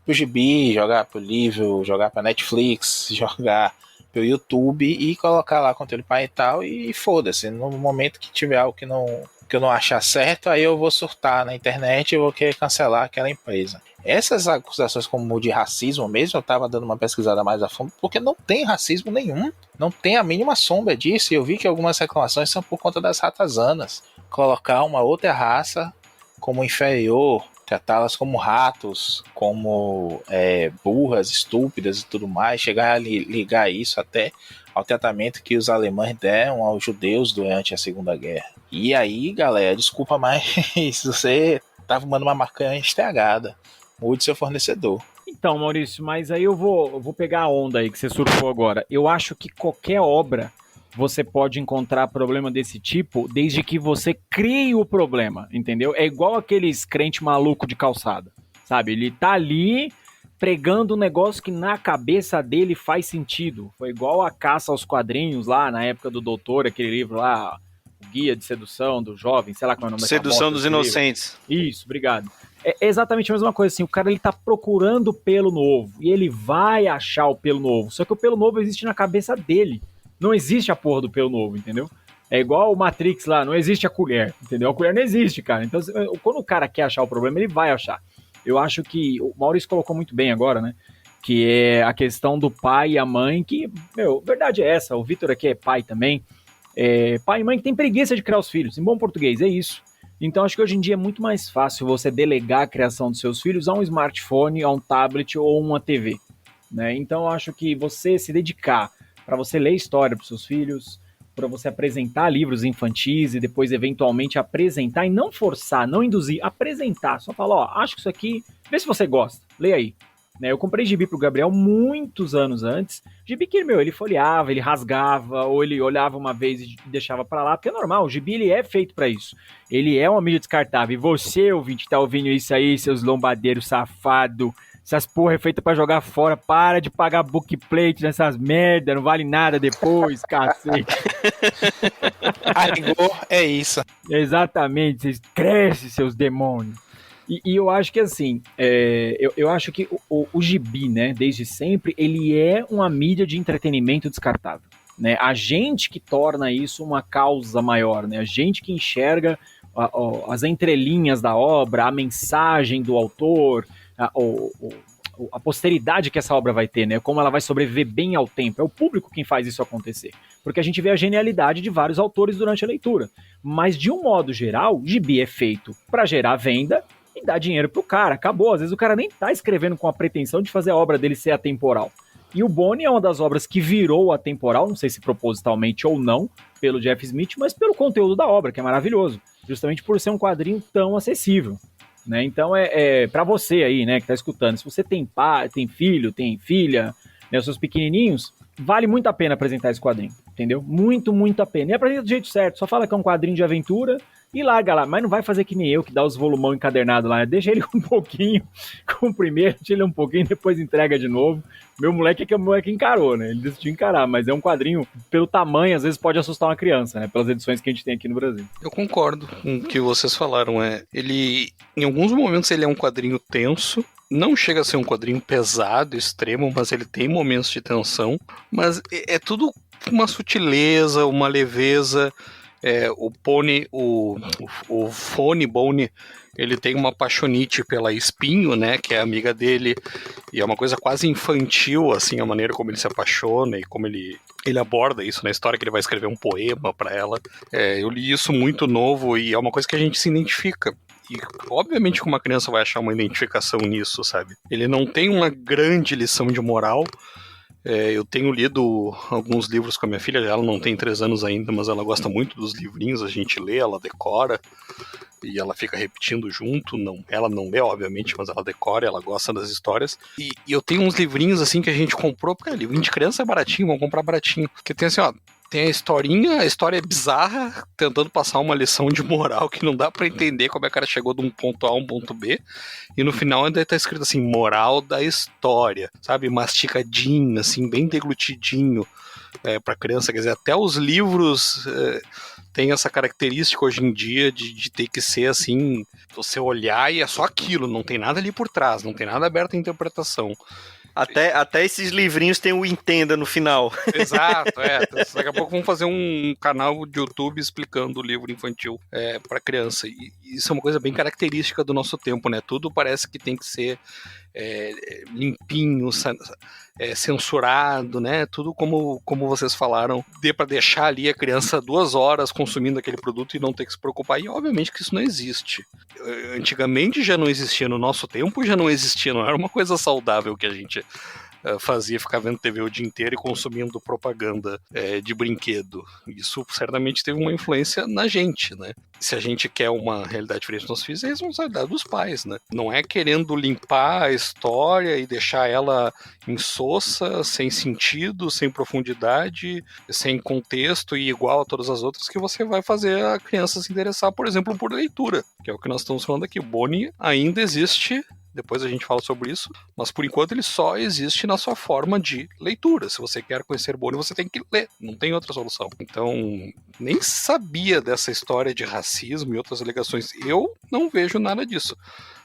pro gibi, jogar pro livro, jogar pra Netflix, jogar pro YouTube e colocar lá conteúdo parental e foda-se. No momento que tiver algo que eu não achar certo, aí eu vou surtar na internet e eu vou querer cancelar aquela empresa. Essas acusações como de racismo mesmo, eu tava dando uma pesquisada mais a fundo, porque não tem racismo nenhum, não tem a mínima sombra disso, e eu vi que algumas reclamações são por conta das ratazanas. Colocar uma outra raça como inferior, tratá-las como ratos, como burras, estúpidas e tudo mais, chegar a ligar isso até ao tratamento que os alemães deram aos judeus durante a Segunda Guerra. E aí, galera, desculpa, mas você tá fumando uma maconha estragada. Mude seu fornecedor. Então, Maurício, mas aí eu vou pegar a onda aí que você surfou agora. Eu acho que qualquer obra você pode encontrar problema desse tipo desde que você crie o problema, entendeu? É igual aqueles crente maluco de calçada, sabe? Ele tá ali pregando um negócio que na cabeça dele faz sentido. Foi igual a caça aos quadrinhos lá na época do Doutor, aquele livro lá, o Guia de Sedução do Jovem, sei lá qual é o nome daquela Sedução dos Inocentes. Livro. Isso, obrigado. É exatamente a mesma coisa, assim, o cara ele tá procurando pelo novo, e ele vai achar o pelo novo, só que o pelo novo existe na cabeça dele, não existe a porra do pelo novo, entendeu? É igual o Matrix lá, não existe a colher, entendeu? A colher não existe, cara, então quando o cara quer achar o problema, ele vai achar. Eu acho que o Maurício colocou muito bem agora, né, que é a questão do pai e a mãe, que, verdade é essa, o Vitor aqui é pai também, pai e mãe que tem preguiça de criar os filhos, em bom português, é isso. Então acho que hoje em dia é muito mais fácil você delegar a criação dos seus filhos a um smartphone, a um tablet ou uma TV, né? Então acho que você se dedicar para você ler história para os seus filhos, para você apresentar livros infantis e depois eventualmente apresentar e não forçar, não induzir, apresentar, só falar, ó, acho que isso aqui, vê se você gosta, lê aí. Né, eu comprei gibi pro Gabriel muitos anos antes. Gibi que, ele folheava, ele rasgava, ou ele olhava uma vez e deixava pra lá, porque é normal, o gibi ele é feito pra isso. Ele é uma mídia descartável. E você, ouvinte, que tá ouvindo isso aí, seus lombadeiros safados, essas porra é feita pra jogar fora, para de pagar bookplate nessas merda, não vale nada depois, cacete. A rigor é isso. Exatamente, vocês crescem, seus demônios. E eu acho que assim, eu acho que o gibi, né, desde sempre, ele é uma mídia de entretenimento descartável, né? A gente que torna isso uma causa maior, né? A gente que enxerga as entrelinhas da obra, a mensagem do autor, a posteridade que essa obra vai ter, né? Como ela vai sobreviver bem ao tempo. É o público quem faz isso acontecer. Porque a gente vê a genialidade de vários autores durante a leitura. Mas, de um modo geral, gibi é feito para gerar venda e dar dinheiro pro cara. Acabou. Às vezes o cara nem tá escrevendo com a pretensão de fazer a obra dele ser atemporal. E o Boni é uma das obras que virou atemporal, não sei se propositalmente ou não, pelo Jeff Smith, mas pelo conteúdo da obra, que é maravilhoso. Justamente por ser um quadrinho tão acessível. Né? Então para você aí, né, que tá escutando, se você tem pai, tem filho, tem filha, né, os seus pequenininhos, vale muito a pena apresentar esse quadrinho, entendeu? Muito, muito a pena. E apresenta do jeito certo, só fala que é um quadrinho de aventura e larga lá, mas não vai fazer que nem eu, que dá os volumão encadernado lá, deixa ele um pouquinho, com o primeiro, deixa ele um pouquinho, depois entrega de novo. Meu moleque é que o moleque encarou, né? Ele decidiu encarar, mas é um quadrinho, pelo tamanho, às vezes pode assustar uma criança, né? Pelas edições que a gente tem aqui no Brasil. Eu concordo com o que vocês falaram. Ele, em alguns momentos, ele é um quadrinho tenso. Não chega a ser um quadrinho pesado, extremo, mas ele tem momentos de tensão. Mas é tudo uma sutileza, uma leveza. O Fone Bone, ele tem uma paixonite pela Espinho, né, que é amiga dele, e é uma coisa quase infantil, assim, a maneira como ele se apaixona e como ele aborda isso na história, que ele vai escrever um poema para ela. Eu li isso muito novo e é uma coisa que a gente se identifica. E obviamente que uma criança vai achar uma identificação nisso, sabe? Ele não tem uma grande lição de moral. Eu tenho lido alguns livros com a minha filha, ela não tem 3 anos ainda, mas ela gosta muito dos livrinhos, a gente lê, ela decora, e ela fica repetindo junto. Ela não lê, obviamente, mas ela decora, ela gosta das histórias. E eu tenho uns livrinhos assim que a gente comprou, porque livrinho de criança é baratinho, vamos comprar baratinho. Porque tem assim, ó, tem a história é bizarra, tentando passar uma lição de moral que não dá pra entender como é que o cara chegou de um ponto A a um ponto B, e no final ainda tá escrito assim, moral da história, sabe, masticadinho, assim, bem deglutidinho pra criança. Quer dizer, até os livros têm essa característica hoje em dia de ter que ser assim, você olhar e é só aquilo, não tem nada ali por trás, não tem nada aberto à interpretação. Até esses livrinhos tem o Entenda no final. Exato, daqui a pouco vamos fazer um canal de YouTube explicando o livro infantil para criança. E isso é uma coisa bem característica do nosso tempo, né? Tudo parece que tem que ser limpinho, censurado, né? Tudo como vocês falaram, dê para deixar ali a criança 2 horas consumindo aquele produto e não ter que se preocupar. E obviamente que isso não existe. Antigamente já não existia, no nosso tempo já não existia, não era uma coisa saudável que a gente fazia, ficar vendo TV o dia inteiro e consumindo propaganda de brinquedo. Isso certamente teve uma influência na gente, né? Se a gente quer uma realidade diferente dos nossos filhos, é a responsabilidade dos pais, né? Não é querendo limpar a história e deixar ela insossa, sem sentido, sem profundidade, sem contexto e igual a todas as outras, que você vai fazer a criança se interessar, por exemplo, por leitura, que é o que nós estamos falando aqui. Boni ainda existe. Depois a gente fala sobre isso, mas por enquanto ele só existe na sua forma de leitura. Se você quer conhecer Boni, você tem que ler, não tem outra solução. Então, nem sabia dessa história de racismo e outras alegações. Eu não vejo nada disso.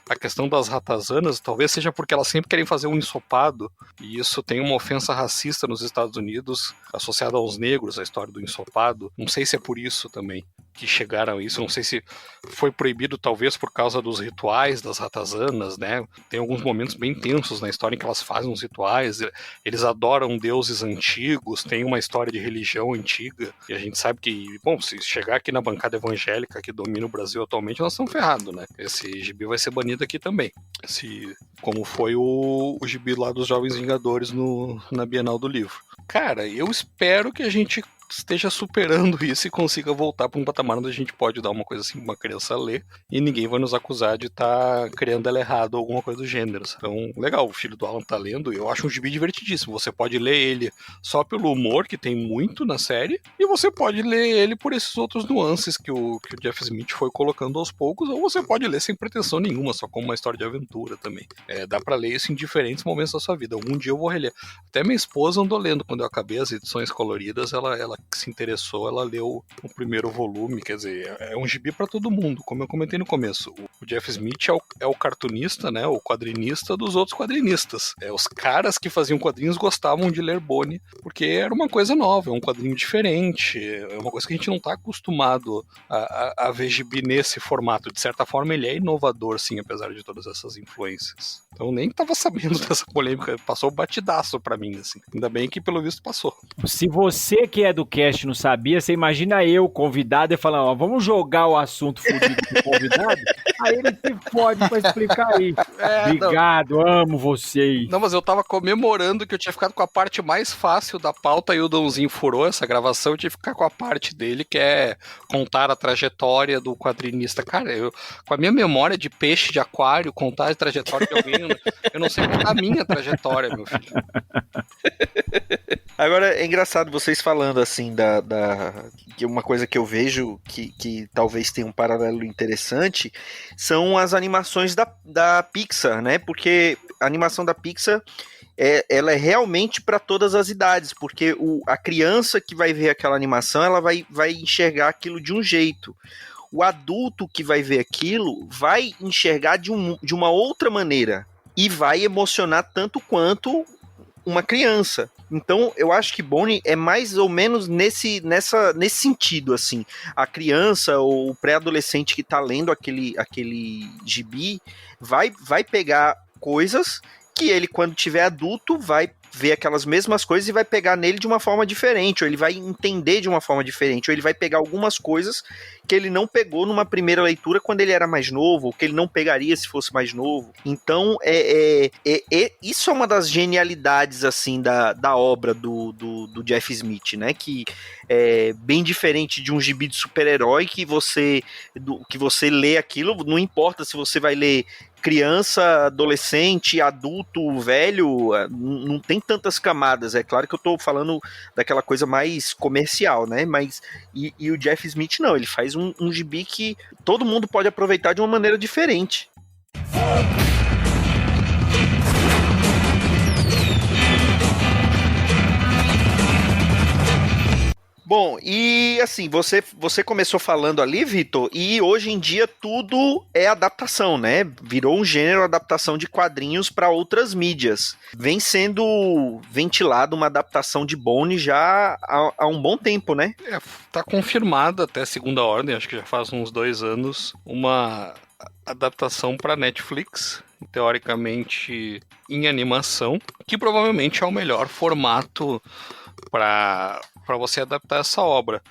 A questão das ratazanas, talvez seja porque elas sempre querem fazer um ensopado, e isso tem uma ofensa racista nos Estados Unidos, associada aos negros, a história do ensopado. Não sei se é por isso também que chegaram a isso, não sei se foi proibido talvez por causa dos rituais das ratazanas, né? Tem alguns momentos bem tensos na história em que elas fazem os rituais, eles adoram deuses antigos, tem uma história de religião antiga, e a gente sabe que, bom, se chegar aqui na bancada evangélica que domina o Brasil atualmente, nós estamos ferrados, né? Esse gibi vai ser banido aqui também, como foi o gibi lá dos Jovens Vingadores na Bienal do Livro. Cara, eu espero que a gente esteja superando isso e consiga voltar para um patamar onde a gente pode dar uma coisa assim pra uma criança ler e ninguém vai nos acusar de estar criando ela errado ou alguma coisa do gênero. Então, legal, o filho do Alan tá lendo, eu acho um gibi divertidíssimo. Você pode ler ele só pelo humor, que tem muito na série, e você pode ler ele por esses outros nuances que o Jeff Smith foi colocando aos poucos, ou você pode ler sem pretensão nenhuma, só como uma história de aventura também. Dá pra ler isso em diferentes momentos da sua vida. Algum dia eu vou reler. Até minha esposa andou lendo, quando eu acabei as edições coloridas, ela que se interessou, ela leu o primeiro volume, quer dizer, é um gibi para todo mundo, como eu comentei no começo. O Jeff Smith é o cartunista, né, o quadrinista dos outros quadrinistas. Os caras que faziam quadrinhos gostavam de ler Bone, porque era uma coisa nova, é um quadrinho diferente, é uma coisa que a gente não está acostumado a ver gibi nesse formato. De certa forma, ele é inovador, sim, apesar de todas essas influências. Então, nem estava sabendo dessa polêmica, passou batidaço para mim, assim. Ainda bem que, pelo visto, passou. Se você que é do cast não sabia, você imagina eu, convidado, e falando, ó, vamos jogar o assunto fudido pro convidado? Aí ele se fode pra explicar aí. Obrigado, amo vocês. Não, mas eu tava comemorando que eu tinha ficado com a parte mais fácil da pauta e o Dãozinho furou essa gravação, eu tinha que ficar com a parte dele, que é contar a trajetória do quadrinista. Cara, com a minha memória de peixe de aquário, contar a trajetória de alguém, eu não sei contar a minha trajetória, meu filho. Agora, é engraçado vocês falando assim que uma coisa que eu vejo que talvez tenha um paralelo interessante são as animações da Pixar, né? Porque a animação da Pixar ela é realmente para todas as idades, porque a criança que vai ver aquela animação, ela vai enxergar aquilo de um jeito. O adulto que vai ver aquilo vai enxergar de uma outra maneira e vai emocionar tanto quanto uma criança. Então, eu acho que Bone é mais ou menos nesse sentido, assim. A criança ou o pré-adolescente que tá lendo aquele gibi vai pegar coisas que ele, quando tiver adulto, vai ver aquelas mesmas coisas e vai pegar nele de uma forma diferente, ou ele vai entender de uma forma diferente, ou ele vai pegar algumas coisas que ele não pegou numa primeira leitura quando ele era mais novo, ou que ele não pegaria se fosse mais novo. Então, isso é uma das genialidades, assim, da obra do Jeff Smith, né, que é bem diferente de um gibi de super-herói que você lê aquilo, não importa se você vai ler criança, adolescente, adulto, velho, não tem tantas camadas. É claro que eu tô falando daquela coisa mais comercial, né? Mas e o Jeff Smith não, ele faz um gibi que todo mundo pode aproveitar de uma maneira diferente. Bom, e assim, você começou falando ali, Vitor, e hoje em dia tudo é adaptação, né? Virou um gênero, adaptação de quadrinhos para outras mídias. Vem sendo ventilado uma adaptação de Bone já há um bom tempo, né? Tá confirmada até segunda ordem, acho que já faz uns 2 anos, uma adaptação para Netflix, teoricamente em animação, que provavelmente é o melhor formato para você adaptar essa obra.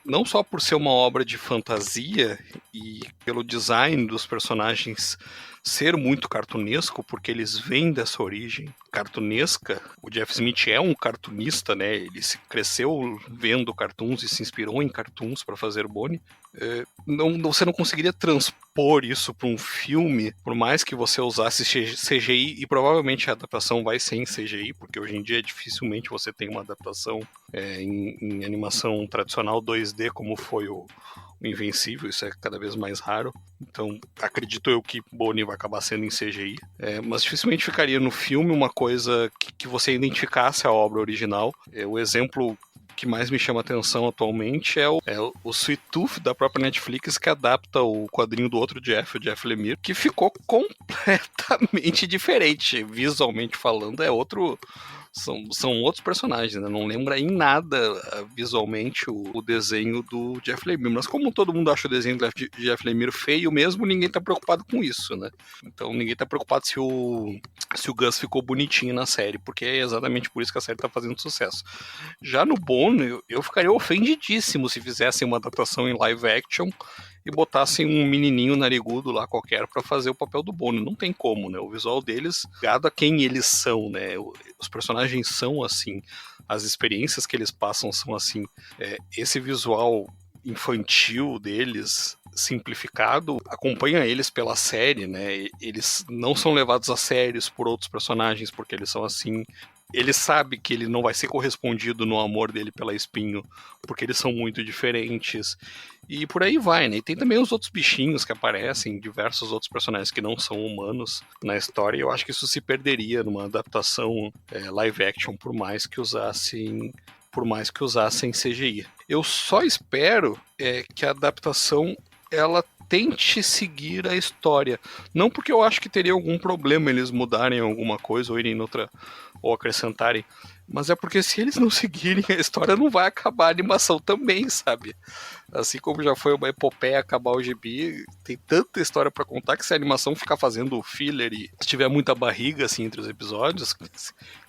Não só por ser uma obra de fantasia e pelo design dos personagens ser muito cartunesco, porque eles vêm dessa origem cartunesca. O Jeff Smith é um cartunista, né? Ele cresceu vendo cartoons e se inspirou em cartoons para fazer Bone. Você não conseguiria transpor isso para um filme, por mais que você usasse CGI, e provavelmente a adaptação vai ser em CGI, porque hoje em dia dificilmente você tem uma adaptação em animação tradicional 2D, como foi o Invencível, isso é cada vez mais raro. Então, acredito eu que Bone vai acabar sendo em CGI. Mas dificilmente ficaria no filme uma coisa que você identificasse a obra original. O exemplo que mais me chama atenção atualmente é o Sweet Tooth da própria Netflix, que adapta o quadrinho do outro Jeff, o Jeff Lemire, que ficou completamente diferente. Visualmente falando, são outros personagens, né? Não lembra em nada visualmente o desenho do Jeff Lemire. Mas como todo mundo acha o desenho do Jeff Lemire feio mesmo, ninguém tá preocupado com isso, né? Então ninguém tá preocupado se o Gus ficou bonitinho na série, porque é exatamente por isso que a série tá fazendo sucesso. Já no Bone, eu ficaria ofendidíssimo se fizessem uma adaptação em live action e botassem um menininho narigudo lá qualquer pra fazer o papel do Bone. Não tem como, né? O visual deles, ligado a quem eles são, né? Os personagens são assim, as experiências que eles passam são assim. Esse visual infantil deles, simplificado, acompanha eles pela série, né? Eles não são levados a sérios por outros personagens porque eles são assim. Ele sabe que ele não vai ser correspondido no amor dele pela Espinho, porque eles são muito diferentes. E por aí vai, né? E tem também os outros bichinhos que aparecem, diversos outros personagens que não são humanos na história. E eu acho que isso se perderia numa adaptação live action, por mais que usassem por mais que usassem CGI. Eu só espero que a adaptação ela tente seguir a história. Não porque eu acho que teria algum problema eles mudarem alguma coisa ou irem noutra, ou acrescentarem, mas é porque se eles não seguirem a história não vai acabar a animação também, sabe? Assim como já foi uma epopeia acabar o gibi, tem tanta história pra contar que se a animação ficar fazendo filler e se tiver muita barriga assim entre os episódios,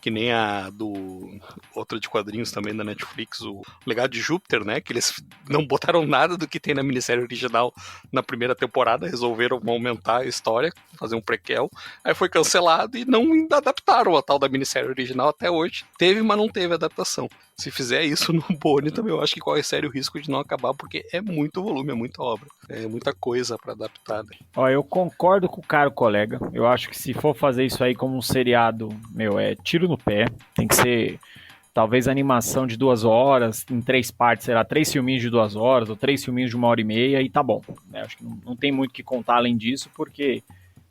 que nem a do outra de quadrinhos também da Netflix, o Legado de Júpiter, né, que eles não botaram nada do que tem na minissérie original na primeira temporada, resolveram aumentar a história, fazer um prequel, aí foi cancelado e não adaptaram a tal da minissérie original até hoje. Teve, mas não teve adaptação. Se fizer isso no Boni também, eu acho que corre sério o risco de não acabar, porque é muito volume, é muita obra, é muita coisa pra adaptar. Né? Ó, eu concordo com o caro colega. Eu acho que se for fazer isso aí como um seriado, é tiro no pé. Tem que ser, talvez, animação de 2 horas, em 3 partes, será 3 filminhos de 2 horas, ou 3 filminhos de 1h30, e tá bom. Acho que não tem muito o que contar além disso, porque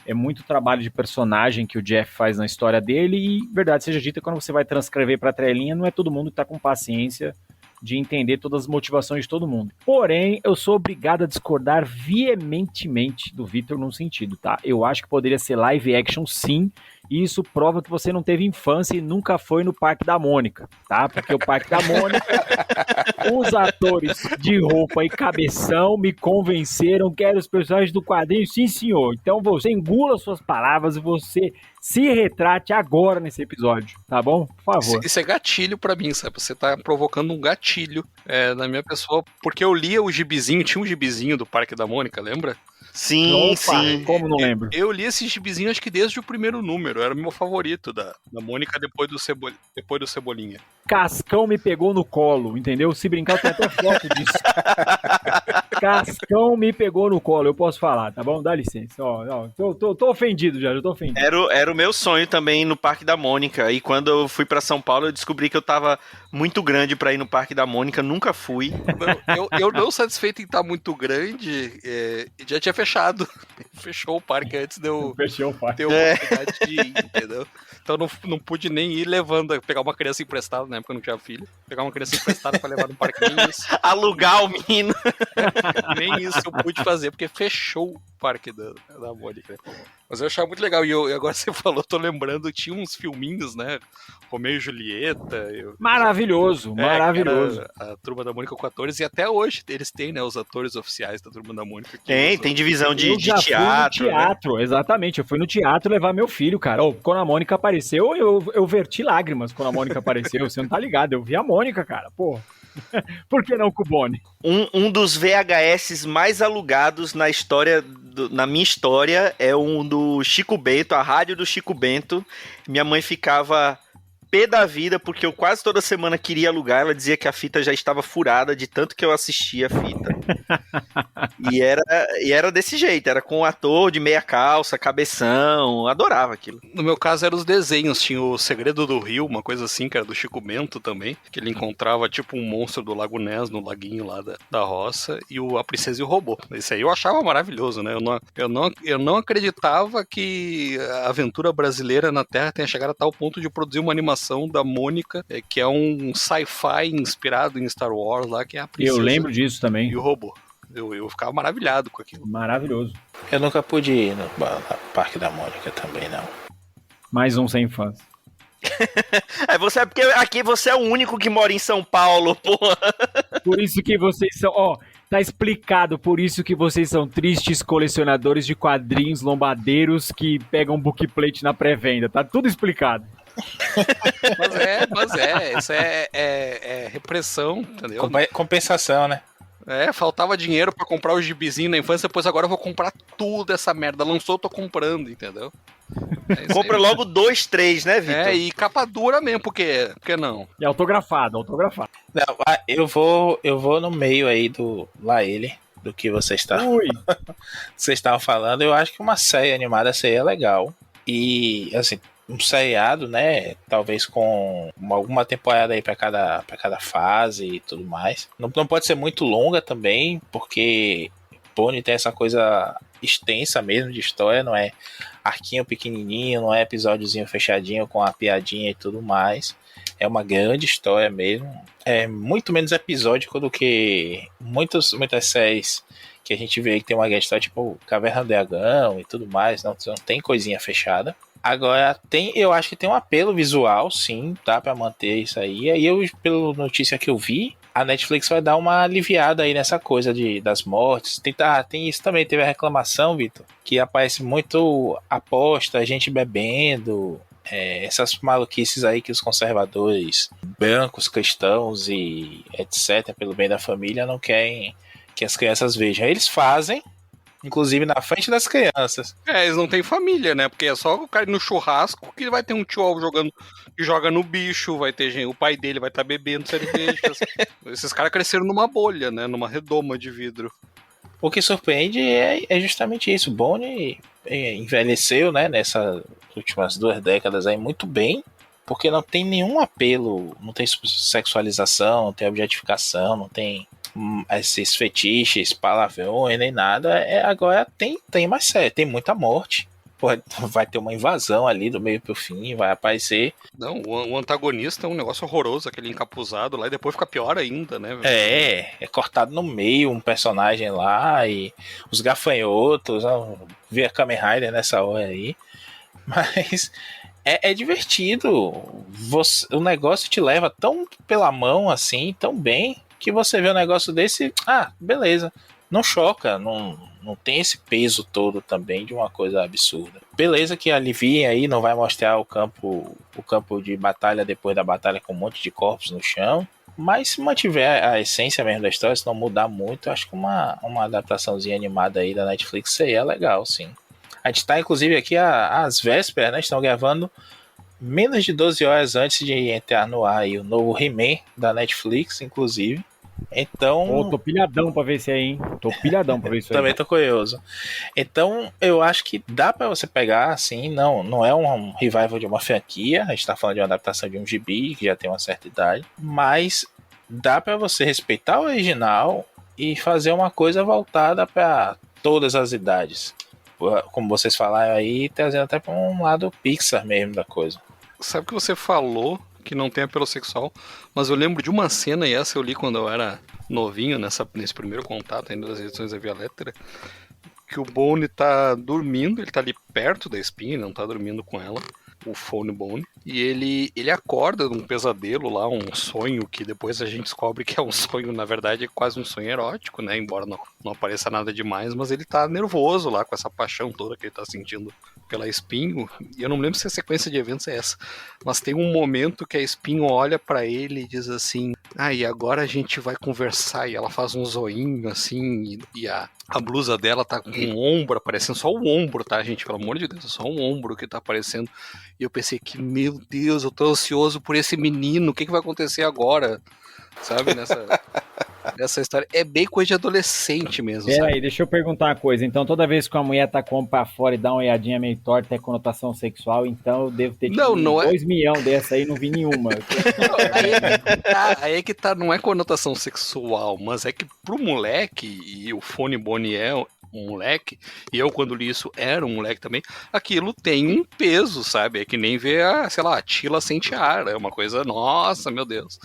é muito trabalho de personagem que o Jeff faz na história dele, e, verdade seja dita, quando você vai transcrever pra telinha, não é todo mundo que tá com paciência de entender todas as motivações de todo mundo. Porém, eu sou obrigado a discordar veementemente do Vitor num sentido, tá? Eu acho que poderia ser live action, sim, e isso prova que você não teve infância e nunca foi no Parque da Mônica, tá? Porque o Parque da Mônica, os atores de roupa e cabeção me convenceram que eram os personagens do quadrinho, sim, senhor. Então você engula suas palavras e você se retrate agora nesse episódio, tá bom? Por favor. Isso é gatilho pra mim, sabe? Você tá provocando um gatilho na minha pessoa, porque eu lia o gibizinho, tinha um gibizinho do Parque da Mônica, lembra? Sim, Opa, sim. Como não lembro? Eu li esse gibizinho acho que desde o primeiro número, era o meu favorito da Mônica depois do Cebolinha. Cascão me pegou no colo, entendeu? Se brincar, eu tenho até foto disso. Cascão me pegou no colo, eu posso falar, tá bom? Dá licença. Ó, tô ofendido já, eu tô ofendido. Era o meu sonho também no Parque da Mônica. E quando eu fui pra São Paulo, eu descobri que eu tava muito grande pra ir no Parque da Mônica. Nunca fui. Eu não satisfeito em estar muito grande, já tinha fechado. Fechou o parque antes de eu Fechou o parque. ter oportunidade de ir, entendeu? Então não pude nem ir pegar uma criança emprestada, na época eu não tinha filho, pegar uma criança emprestada pra levar no parque, nem isso. Alugar o menino. Nem isso eu pude fazer, porque fechou o parque da Mônica. Mas eu achava muito legal. E agora você falou, tô lembrando, tinha uns filminhos, né? Romeu e Julieta. Maravilhoso, maravilhoso. A Turma da Mônica com atores, e até hoje eles têm, né? Os atores oficiais da Turma da Mônica. Tem divisão de teatro. Fui no teatro, né? Exatamente. Eu fui no teatro levar meu filho, cara. Quando a Mônica apareceu, eu verti lágrimas quando a Mônica apareceu. Você não tá ligado? Eu vi a Mônica, cara. Pô. Por que não com o Boni? Um dos VHS mais alugados na história, na minha história, é um do Chico Bento, a rádio do Chico Bento. Minha mãe ficava pé da vida, porque eu quase toda semana queria alugar. Ela dizia que a fita já estava furada de tanto que eu assistia a fita. E era desse jeito, era com o ator de meia calça, cabeção, adorava aquilo. No meu caso eram os desenhos, tinha o Segredo do Rio, uma coisa assim, que era do Chico Bento também, que ele encontrava tipo um monstro do Lago Ness no laguinho lá da roça, e A Princesa e o Robô. Esse aí eu achava maravilhoso, né? Eu não acreditava que a aventura brasileira na Terra tenha chegado a tal ponto de produzir uma animação da Mônica, que é um sci-fi inspirado em Star Wars lá, que é a Princesa. Eu lembro disso também. E o Robô. Eu ficava maravilhado com aquilo. Maravilhoso. Eu nunca pude ir no Parque da Mônica também, não. Mais um sem infância. Porque aqui você é o único que mora em São Paulo, porra. Por isso que vocês são... tá explicado, por isso que vocês são tristes colecionadores de quadrinhos lombadeiros que pegam bookplate na pré-venda. Tá tudo explicado. Mas isso é repressão, entendeu? Compensação, né? Faltava dinheiro pra comprar o gibizinho na infância, depois agora eu vou comprar tudo essa merda. Lançou, eu tô comprando, entendeu? Compra logo 2, 3, né, Vitor? E capa dura mesmo, porque não? E autografado. Não, eu vou no meio aí do que vocês estavam falando. Eu acho que uma série animada seria legal. E, assim, um seriado, né? Talvez com alguma temporada aí pra cada fase e tudo mais. Não pode ser muito longa também, porque Pony tem essa coisa extensa mesmo de história, não é arquinho pequenininho, não é episódiozinho fechadinho com a piadinha e tudo mais. É uma grande história mesmo. É muito menos episódico do que muitas séries que a gente vê que tem uma grande história, tipo Caverna do Dragão e tudo mais, não tem coisinha fechada. Agora, eu acho que tem um apelo visual, sim, tá, pra manter isso aí. E aí, pela notícia que eu vi, a Netflix vai dar uma aliviada aí nessa coisa das mortes. Tem isso também, teve a reclamação, Vitor, que aparece muito aposta, gente bebendo, essas maluquices aí que os conservadores brancos, cristãos e etc., pelo bem da família, não querem que as crianças vejam. Eles fazem, inclusive na frente das crianças. Eles não têm família, né? Porque é só o cara ir no churrasco que vai ter um tio que joga no bicho, vai ter gente, o pai dele vai estar bebendo cervejas. Esses caras cresceram numa bolha, né? Numa redoma de vidro. O que surpreende é justamente isso. Bonnie envelheceu, né, nessas últimas 2 décadas aí muito bem, porque não tem nenhum apelo, não tem sexualização, não tem objetificação, não tem esses fetiches, palavrões, nem nada. Agora tem mais sério, tem muita morte. Vai ter uma invasão ali do meio pro fim, vai aparecer. Não, o antagonista é um negócio horroroso, aquele encapuzado lá, e depois fica pior ainda, né? É cortado no meio um personagem lá, e os gafanhotos, ver a Kamen Rider nessa hora aí. Mas é divertido. O negócio te leva tão pela mão assim, tão bem, que você vê um negócio desse, beleza, não choca, não tem esse peso todo também de uma coisa absurda. Beleza que alivia aí, não vai mostrar o campo de batalha depois da batalha com um monte de corpos no chão, mas se mantiver a essência mesmo da história, se não mudar muito, acho que uma adaptaçãozinha animada aí da Netflix seria legal, sim. A gente tá inclusive aqui às vésperas, né, estão gravando menos de 12 horas antes de entrar no ar aí o novo He-Man da Netflix, inclusive. Então. Tô pilhadão pra ver isso aí, hein? Tô pilhadão pra ver isso aí. Também tô curioso. Então, eu acho que dá pra você pegar, assim, não é um revival de uma franquia, a gente tá falando de uma adaptação de um gibi, que já tem uma certa idade, mas dá pra você respeitar o original e fazer uma coisa voltada pra todas as idades. Como vocês falaram aí, trazendo até pra um lado Pixar mesmo da coisa. Sabe que você falou que não tem apelo sexual, mas eu lembro de uma cena, e essa eu li quando eu era novinho, nesse primeiro contato ainda das edições da Via Lettera, que o Bonnie tá dormindo, ele tá ali perto da Spin, não tá dormindo com ela, o Phone Bonnie, e ele acorda de um pesadelo lá, um sonho que depois a gente descobre que é um sonho, na verdade é quase um sonho erótico, né, embora não apareça nada demais, mas ele tá nervoso lá com essa paixão toda que ele tá sentindo pela Espinho, e eu não me lembro se a sequência de eventos é essa, mas tem um momento que a Espinho olha pra ele e diz assim, e agora a gente vai conversar, e ela faz um zoinho assim, e a blusa dela tá com um ombro aparecendo, só o ombro, tá, gente, pelo amor de Deus, é só um ombro que tá aparecendo, e eu pensei que, meu Deus, eu tô ansioso por esse menino, o que vai acontecer agora, sabe, nessa história, é bem coisa de adolescente mesmo, sabe? Peraí, deixa eu perguntar uma coisa, então toda vez que uma mulher tá com o ombro pra fora e dá uma olhadinha meio torta é conotação sexual, então eu devo ter tido 2 milhões dessa aí, não vi nenhuma. Aí é que tá, não é conotação sexual, mas é que pro moleque, e o Phone Bonnie é um moleque, e eu quando li isso era um moleque também, aquilo tem um peso, sabe? É que nem ver a Tila sem tiara, é uma coisa, nossa, meu Deus.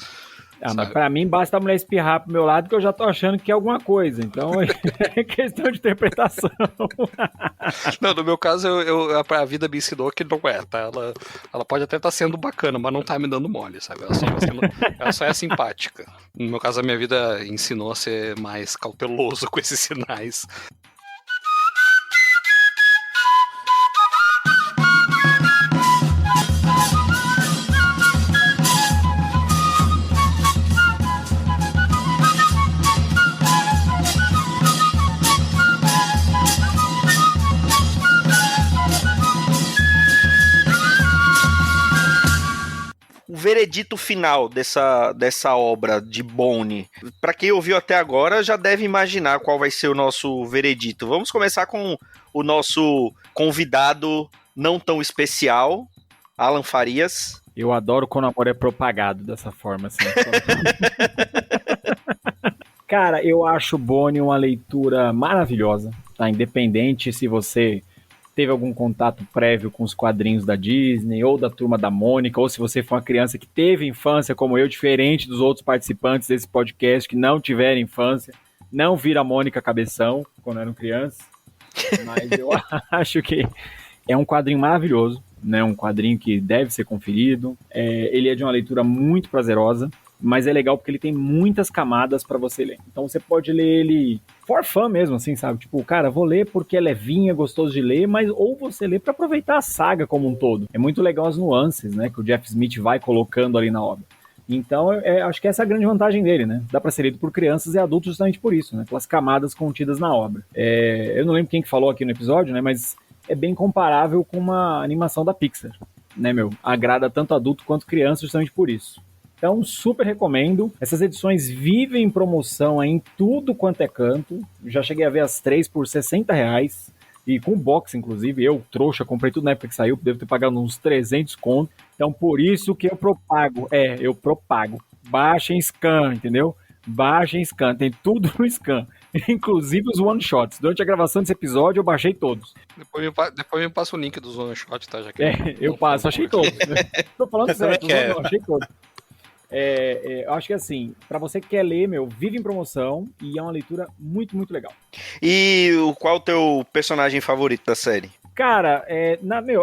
Mas pra mim basta a mulher espirrar pro meu lado que eu já tô achando que é alguma coisa, então é questão de interpretação. Não, no meu caso, a vida me ensinou que não é, tá? Ela pode até estar sendo bacana, mas não tá me dando mole, sabe? Ela só é simpática. No meu caso, a minha vida ensinou a ser mais cauteloso com esses sinais. O veredito final dessa obra de Bonnie, para quem ouviu até agora já deve imaginar qual vai ser o nosso veredito. Vamos começar com o nosso convidado não tão especial, Alan Farias. Eu adoro quando o amor é propagado dessa forma, assim. Cara, eu acho Bonnie uma leitura maravilhosa, tá? Independente se você teve algum contato prévio com os quadrinhos da Disney ou da Turma da Mônica, ou se você foi uma criança que teve infância como eu, diferente dos outros participantes desse podcast que não tiveram infância, não viram a Mônica Cabeção quando eram crianças, mas eu acho que é um quadrinho maravilhoso, né? Um quadrinho que deve ser conferido, ele é de uma leitura muito prazerosa, mas é legal porque ele tem muitas camadas pra você ler. Então você pode ler ele for fun mesmo, assim, sabe? Tipo, cara, vou ler porque é levinho, é gostoso de ler, mas ou você lê pra aproveitar a saga como um todo. É muito legal as nuances, né, que o Jeff Smith vai colocando ali na obra. Então, acho que essa é a grande vantagem dele, né? Dá pra ser lido por crianças e adultos justamente por isso, né? Pelas camadas contidas na obra. Eu não lembro quem que falou aqui no episódio, né? Mas é bem comparável com uma animação da Pixar, né, meu? Agrada tanto adulto quanto criança justamente por isso. Então, super recomendo. Essas edições vivem em promoção aí em tudo quanto é canto. Já cheguei a ver as 3 por R$60. E com box, inclusive. Eu, trouxa, comprei tudo na época que saiu. Devo ter pagado uns 300 conto. Então, por isso que eu propago. Eu propago. Baixem Scan, entendeu? Baixem Scan. Tem tudo no Scan. Inclusive os one-shots. Durante a gravação desse episódio, eu baixei todos. Depois me passa o link dos one-shots, tá? Já que eu passo. Achei todos. Né? Tô falando sério. Quero. Achei todos. Eu acho que assim, pra você que quer ler, vive em promoção e é uma leitura muito, muito legal. E qual o teu personagem favorito da série? Cara,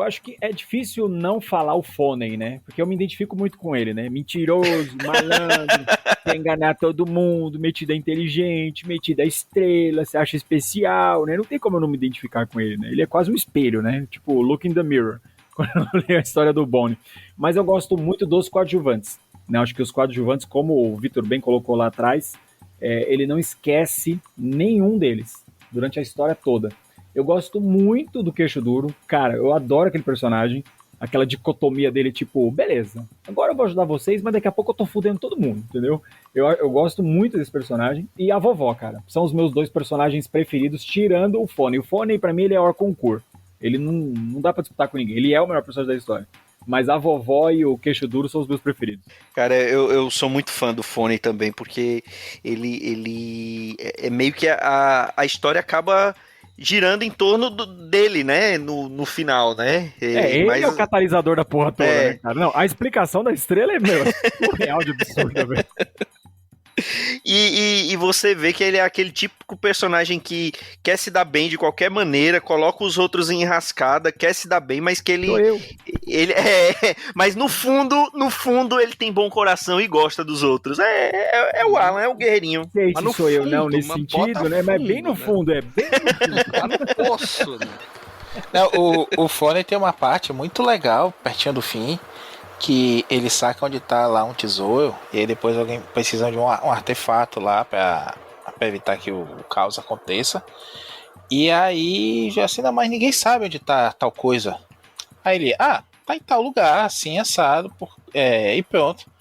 acho que é difícil não falar o Foney, né? Porque eu me identifico muito com ele, né? Mentiroso, malandro, quer enganar todo mundo, metido a inteligente, metido a estrela, se acha especial, né? Não tem como eu não me identificar com ele, né? Ele é quase um espelho, né? Tipo, look in the mirror, quando eu leio a história do Bonnie. Mas eu gosto muito dos coadjuvantes. Né, acho que os coadjuvantes, como o Vitor bem colocou lá atrás, ele não esquece nenhum deles durante a história toda. Eu gosto muito do Queixo Duro, cara, eu adoro aquele personagem, aquela dicotomia dele, tipo, beleza, agora eu vou ajudar vocês, mas daqui a pouco eu tô fudendo todo mundo, entendeu? Eu gosto muito desse personagem. E a vovó, cara, são os meus dois personagens preferidos, tirando o Foney. O Foney, pra mim, ele é Orconcourt. Ele não dá pra disputar com ninguém, ele é o melhor personagem da história. Mas a vovó e o Queixo Duro são os meus preferidos. Cara, eu sou muito fã do Foney também, porque ele é meio que a história acaba girando em torno dele, né? No final, né? Ele é o catalisador da porra toda, né, cara? Não, a explicação da estrela é, surreal de absurda, velho. E você vê que ele é aquele típico personagem que quer se dar bem de qualquer maneira, coloca os outros em enrascada, quer se dar bem, mas que ele... Sou eu. Mas no fundo ele tem bom coração e gosta dos outros. É o Alan, é o guerreirinho. Sei Mas se no sou eu, fundo, não, nesse mas sentido, bota né? Mas fundo, bem no né? fundo, bem no fundo. Tá no poço, né? Não, o Foney tem uma parte muito legal, pertinho do fim, que ele saca onde tá lá um tesouro, e aí depois alguém precisa de um artefato lá pra evitar que o caos aconteça. E aí, já assim, mas ninguém sabe onde tá tal coisa. Aí ele, tá em tal lugar, assim, assado, e pronto.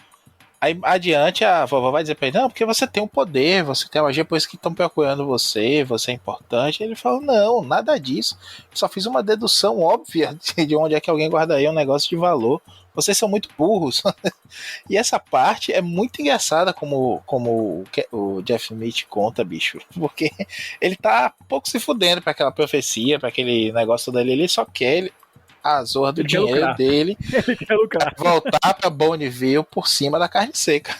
Aí adiante a vovó vai dizer pra ele, não, porque você tem um poder, você tem a magia, por isso que estão procurando você é importante. Ele fala, não, nada disso. Eu só fiz uma dedução óbvia de onde é que alguém guardaria um negócio de valor. Vocês são muito burros. E essa parte é muito engraçada como o Jeff Smith conta, bicho. Porque ele tá pouco se fudendo pra aquela profecia, pra aquele negócio dele. Ele só quer a zorra do dinheiro dele. Ele quer lucrar. Voltar pra Bonneville por cima da carne seca.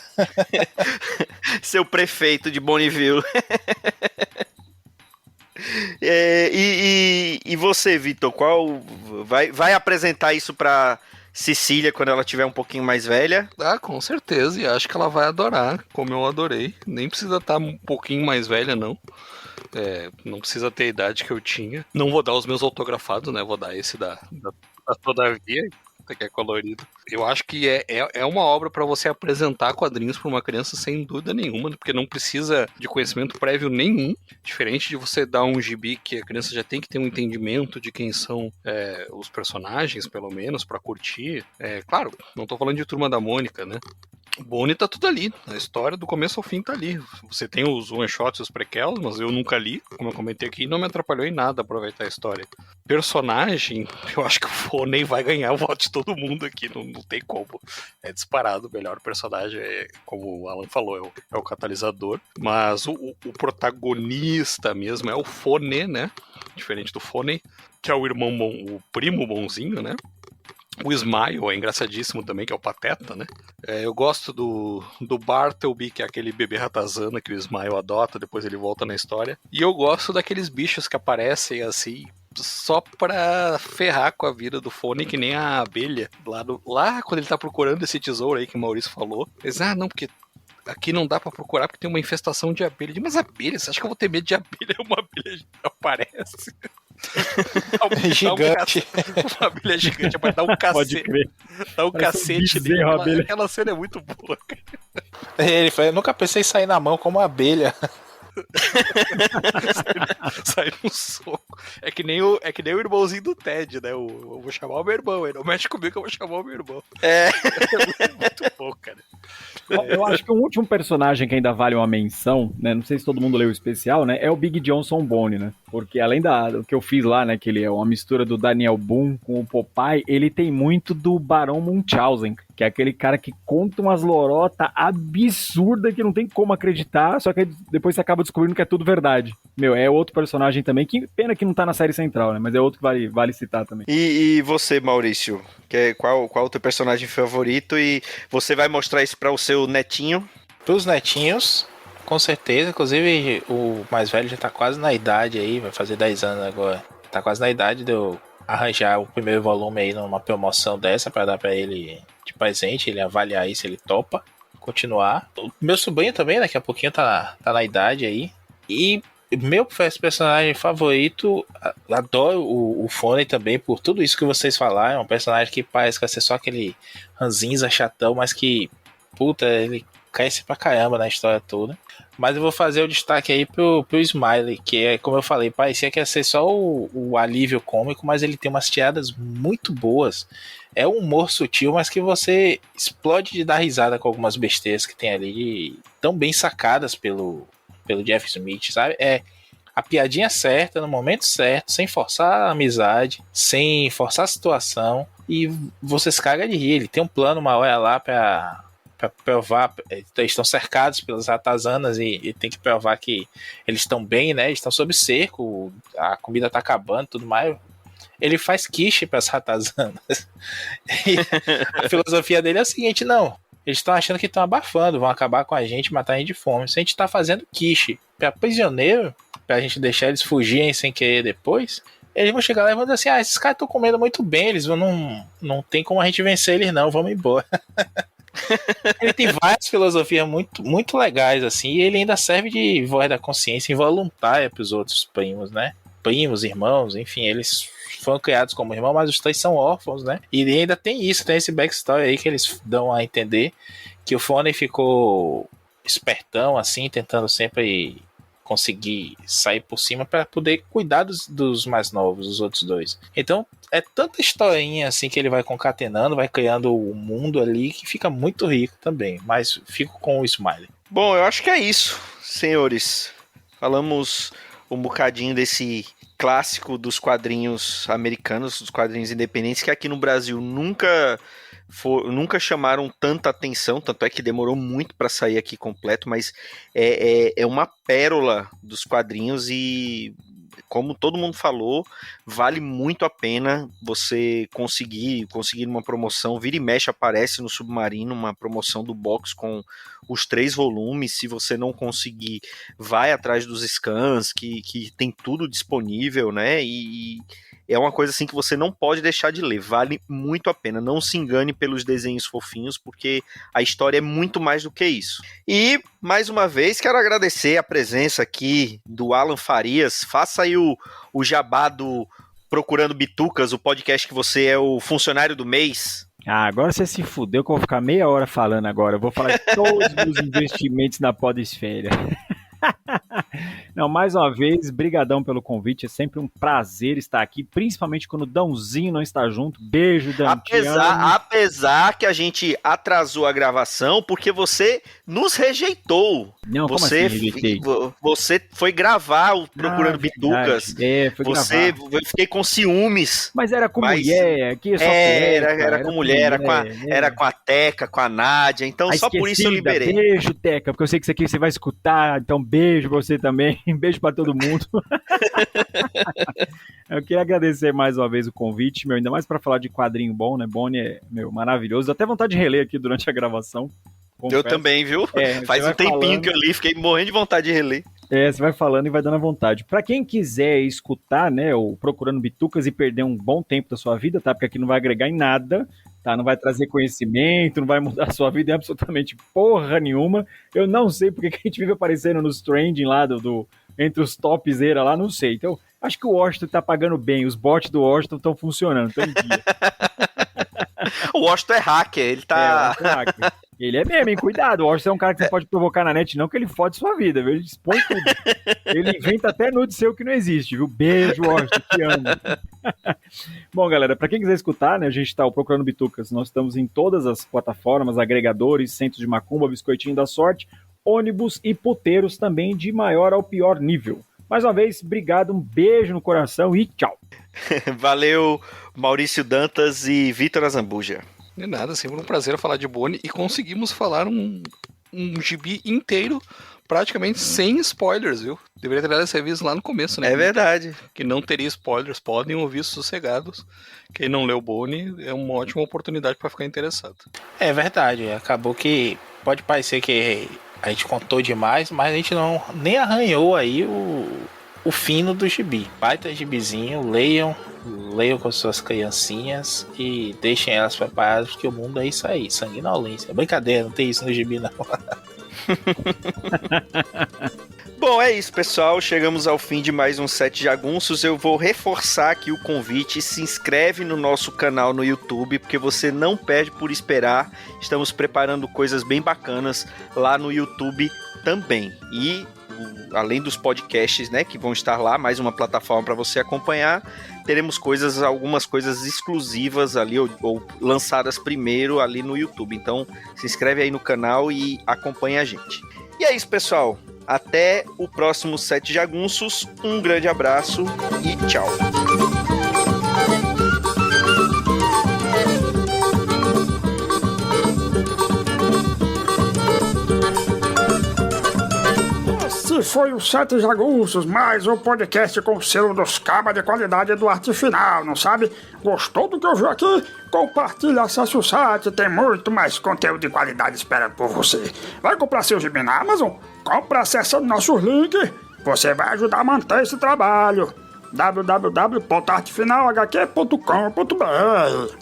Seu prefeito de Bonneville. E você, Vitor, qual vai apresentar isso pra Cecília quando ela tiver um pouquinho mais velha? Com certeza, e acho que ela vai adorar, como eu adorei. Nem precisa estar um pouquinho mais velha, não. Não precisa ter a idade que eu tinha. Não vou dar os meus autografados, né? Vou dar esse da Todavia, que é colorido. Eu acho que é uma obra para você apresentar quadrinhos para uma criança sem dúvida nenhuma, porque não precisa de conhecimento prévio nenhum, diferente de você dar um gibi que a criança já tem que ter um entendimento de quem são os personagens, pelo menos, para curtir. Claro, não tô falando de Turma da Mônica, né? O Bone tá tudo ali. A história do começo ao fim tá ali. Você tem os one-shots e os prequels, mas eu nunca li. Como eu comentei aqui, não me atrapalhou em nada aproveitar a história. Personagem, eu acho que o Foney vai ganhar o voto de todo mundo aqui. Não tem como. É disparado. O melhor personagem, como o Alan falou, é o catalisador. Mas o protagonista mesmo é o Foney, né? Diferente do Foney, que é o irmão bom, o primo bonzinho, né? O Smile é engraçadíssimo também, que é o Pateta, né? Eu gosto do Bartleby, que é aquele bebê ratazana que o Smile adota, depois ele volta na história. E eu gosto daqueles bichos que aparecem assim, só pra ferrar com a vida do Fone, que nem a abelha. Lá quando ele tá procurando esse tesouro aí que o Maurício falou. Eles, não, porque aqui não dá pra procurar porque tem uma infestação de abelha. Mas abelha? Você acha que eu vou ter medo de abelha? Uma abelha aparece. Gigante. Uma abelha gigante, vai dar um cacete. Pode crer. Dá um Parece cacete um dele. bezerro, abelha. Aquela cena é muito boa, cara. Ele falou, eu nunca pensei em sair na mão como uma abelha. Sai no soco. É que nem o irmãozinho do Ted, né? Eu vou chamar o meu irmão. Ele não mexe comigo que eu vou chamar o meu irmão. É. Muito bom, cara. Eu acho que um último personagem que ainda vale uma menção, né? Não sei se todo mundo leu o especial, né? É o Big Johnson Bone, né? Porque além do que eu fiz lá, né? Que ele é uma mistura do Daniel Boone com o Popeye, ele tem muito do Barão Munchausen, que é aquele cara que conta umas lorota absurda que não tem como acreditar, só que depois você acaba descobrindo que é tudo verdade. Meu, é outro personagem também, que pena que não tá na série central, né? Mas é outro que vale citar também. E você, Maurício? Qual o teu personagem favorito? E você vai mostrar isso para o seu netinho? Pros netinhos, com certeza. Inclusive, o mais velho já tá quase na idade aí, vai fazer 10 anos agora. Tá quase na idade de eu arranjar o primeiro volume aí numa promoção dessa pra dar pra ele de presente, ele avaliar aí se ele topa continuar. O meu sobrinho também, daqui a pouquinho tá na idade aí. E meu personagem favorito, adoro o Foney também, por tudo isso que vocês falaram. É um personagem que parece que vai ser só aquele ranzinza chatão, mas que, puta, ele cresce pra caramba na história toda. Mas eu vou fazer o destaque aí pro Smiley, que é, como eu falei, parecia que ia ser só o alívio cômico, mas ele tem umas tiradas muito boas. É um humor sutil, mas que você explode de dar risada com algumas besteiras que tem ali, tão bem sacadas pelo Jeff Smith, sabe? É a piadinha certa, no momento certo, sem forçar a amizade, sem forçar a situação, e você se caga de rir. Ele tem um plano uma hora lá pra provar, eles estão cercados pelas ratazanas e tem que provar que eles estão bem, né? Eles estão sob cerco, a comida tá acabando, tudo mais. Ele faz quiche para as ratazanas. E a filosofia dele é a seguinte: não, eles estão achando que estão abafando, vão acabar com a gente, matar a gente de fome. Se a gente tá fazendo quiche para prisioneiro, pra gente deixar eles fugirem sem querer depois, eles vão chegar lá e vão dizer assim: esses caras estão comendo muito bem, eles não tem como a gente vencer eles não, vamos embora. Ele tem várias filosofias muito, muito legais, assim, e ele ainda serve de voz da consciência involuntária para os outros primos, né? Primos, irmãos, enfim, eles foram criados como irmãos, mas os três são órfãos, né? E ainda tem isso, tem esse backstory aí que eles dão a entender que o Foney ficou espertão, assim, tentando sempre conseguir sair por cima para poder cuidar dos mais novos, dos outros dois. Então, é tanta historinha assim que ele vai concatenando, vai criando o mundo ali que fica muito rico também. Mas fico com o Smiley. Bom, eu acho que é isso, senhores. Falamos um bocadinho desse clássico dos quadrinhos americanos, dos quadrinhos independentes, que aqui no Brasil nunca chamaram tanta atenção, tanto é que demorou muito para sair aqui completo, mas é uma pérola dos quadrinhos e, como todo mundo falou, vale muito a pena você conseguir uma promoção. Vira e mexe aparece no Submarino uma promoção do box com os 3 volumes. Se você não conseguir, vai atrás dos scans, que tem tudo disponível, né? E é uma coisa assim que você não pode deixar de ler, vale muito a pena. Não se engane pelos desenhos fofinhos, porque a história é muito mais do que isso. E, mais uma vez, quero agradecer a presença aqui do Alan Farias. Faça aí o jabá do Procurando Bitucas, o podcast que você é o funcionário do mês. Agora você se fudeu que eu vou ficar meia hora falando agora. Eu vou falar de todos os meus investimentos na podesfera. Não, mais uma vez, brigadão pelo convite. É sempre um prazer estar aqui, principalmente quando o Dãozinho não está junto. Beijo, Dão. Apesar que a gente atrasou a gravação, porque você nos rejeitou. Não, como assim rejeitei? Você foi gravar o Procurando Bitucas. Foi gravar. Eu fiquei com ciúmes. Mas era com mulher. Aqui era com mulher, era com a Teca, com a Nádia. Então, só por isso eu liberei. Beijo, Teca, porque eu sei que isso aqui você vai escutar. Então, beijo pra você também. Beijo pra todo mundo. Eu queria agradecer mais uma vez o convite, ainda mais pra falar de quadrinho bom, né? Bonnie é, maravilhoso. Dá até vontade de reler aqui durante a gravação. Confesso. Eu também, viu? Faz um tempinho que eu li, fiquei morrendo de vontade de reler. Você vai falando e vai dando a vontade. Pra quem quiser escutar, né, o Procurando Bitucas e perder um bom tempo da sua vida, tá? Porque aqui não vai agregar em nada, tá? Não vai trazer conhecimento, não vai mudar a sua vida em absolutamente porra nenhuma. Eu não sei porque que a gente vive aparecendo nos trending lá entre os topzera lá, não sei. Então, acho que o Washington tá pagando bem, os bots do Washington estão funcionando, estão em dia. O Washington é hacker, ele tá... É hacker. Ele é mesmo, hein? Cuidado. O Washington é um cara que você pode provocar na net, não, que ele fode sua vida, viu? Ele expõe tudo. Ele inventa até nude seu que não existe, viu? Beijo, Washington, te amo. Bom, galera, pra quem quiser escutar, né, a gente tá Procurando Bitucas. Nós estamos em todas as plataformas, agregadores, centros de macumba, biscoitinho da sorte, ônibus e puteiros também de maior ao pior nível. Mais uma vez, obrigado, um beijo no coração e tchau. Valeu, Maurício Dantas e Vitor Azambuja. De nada, sempre um prazer falar de Bonnie e conseguimos falar um gibi inteiro praticamente sem spoilers, viu? Deveria ter dado esse aviso lá no começo, né? É verdade. Que não teria spoilers, podem ouvir sossegados. Quem não leu Bonnie é uma ótima oportunidade para ficar interessado. É verdade, acabou que pode parecer que a gente contou demais, mas a gente nem arranhou aí o fino do gibi. Baita gibizinho, leiam com suas criancinhas e deixem elas preparadas, porque o mundo é isso aí, sanguinolência. É brincadeira, não tem isso no gibi não. Bom, é isso, pessoal. Chegamos ao fim de mais um Sete Jagunços. Eu vou reforçar aqui o convite. Se inscreve no nosso canal no YouTube, porque você não perde por esperar. Estamos preparando coisas bem bacanas lá no YouTube também. E além dos podcasts, né, que vão estar lá, mais uma plataforma para você acompanhar, teremos algumas coisas exclusivas ali, ou lançadas primeiro ali no YouTube. Então, se inscreve aí no canal e acompanha a gente. E é isso, pessoal. Até o próximo Sete Jagunços. Um grande abraço e tchau. Esse foi o Sete Jagunços, mais um podcast com o selo dos cabas de qualidade do Arte Final, não sabe? Gostou do que ouviu aqui? Compartilha, acesse o site, tem muito mais conteúdo de qualidade esperando por você. Vai comprar seu gibi na Amazon? Compra acessando nossos links. Você vai ajudar a manter esse trabalho. www.artefinalhq.com.br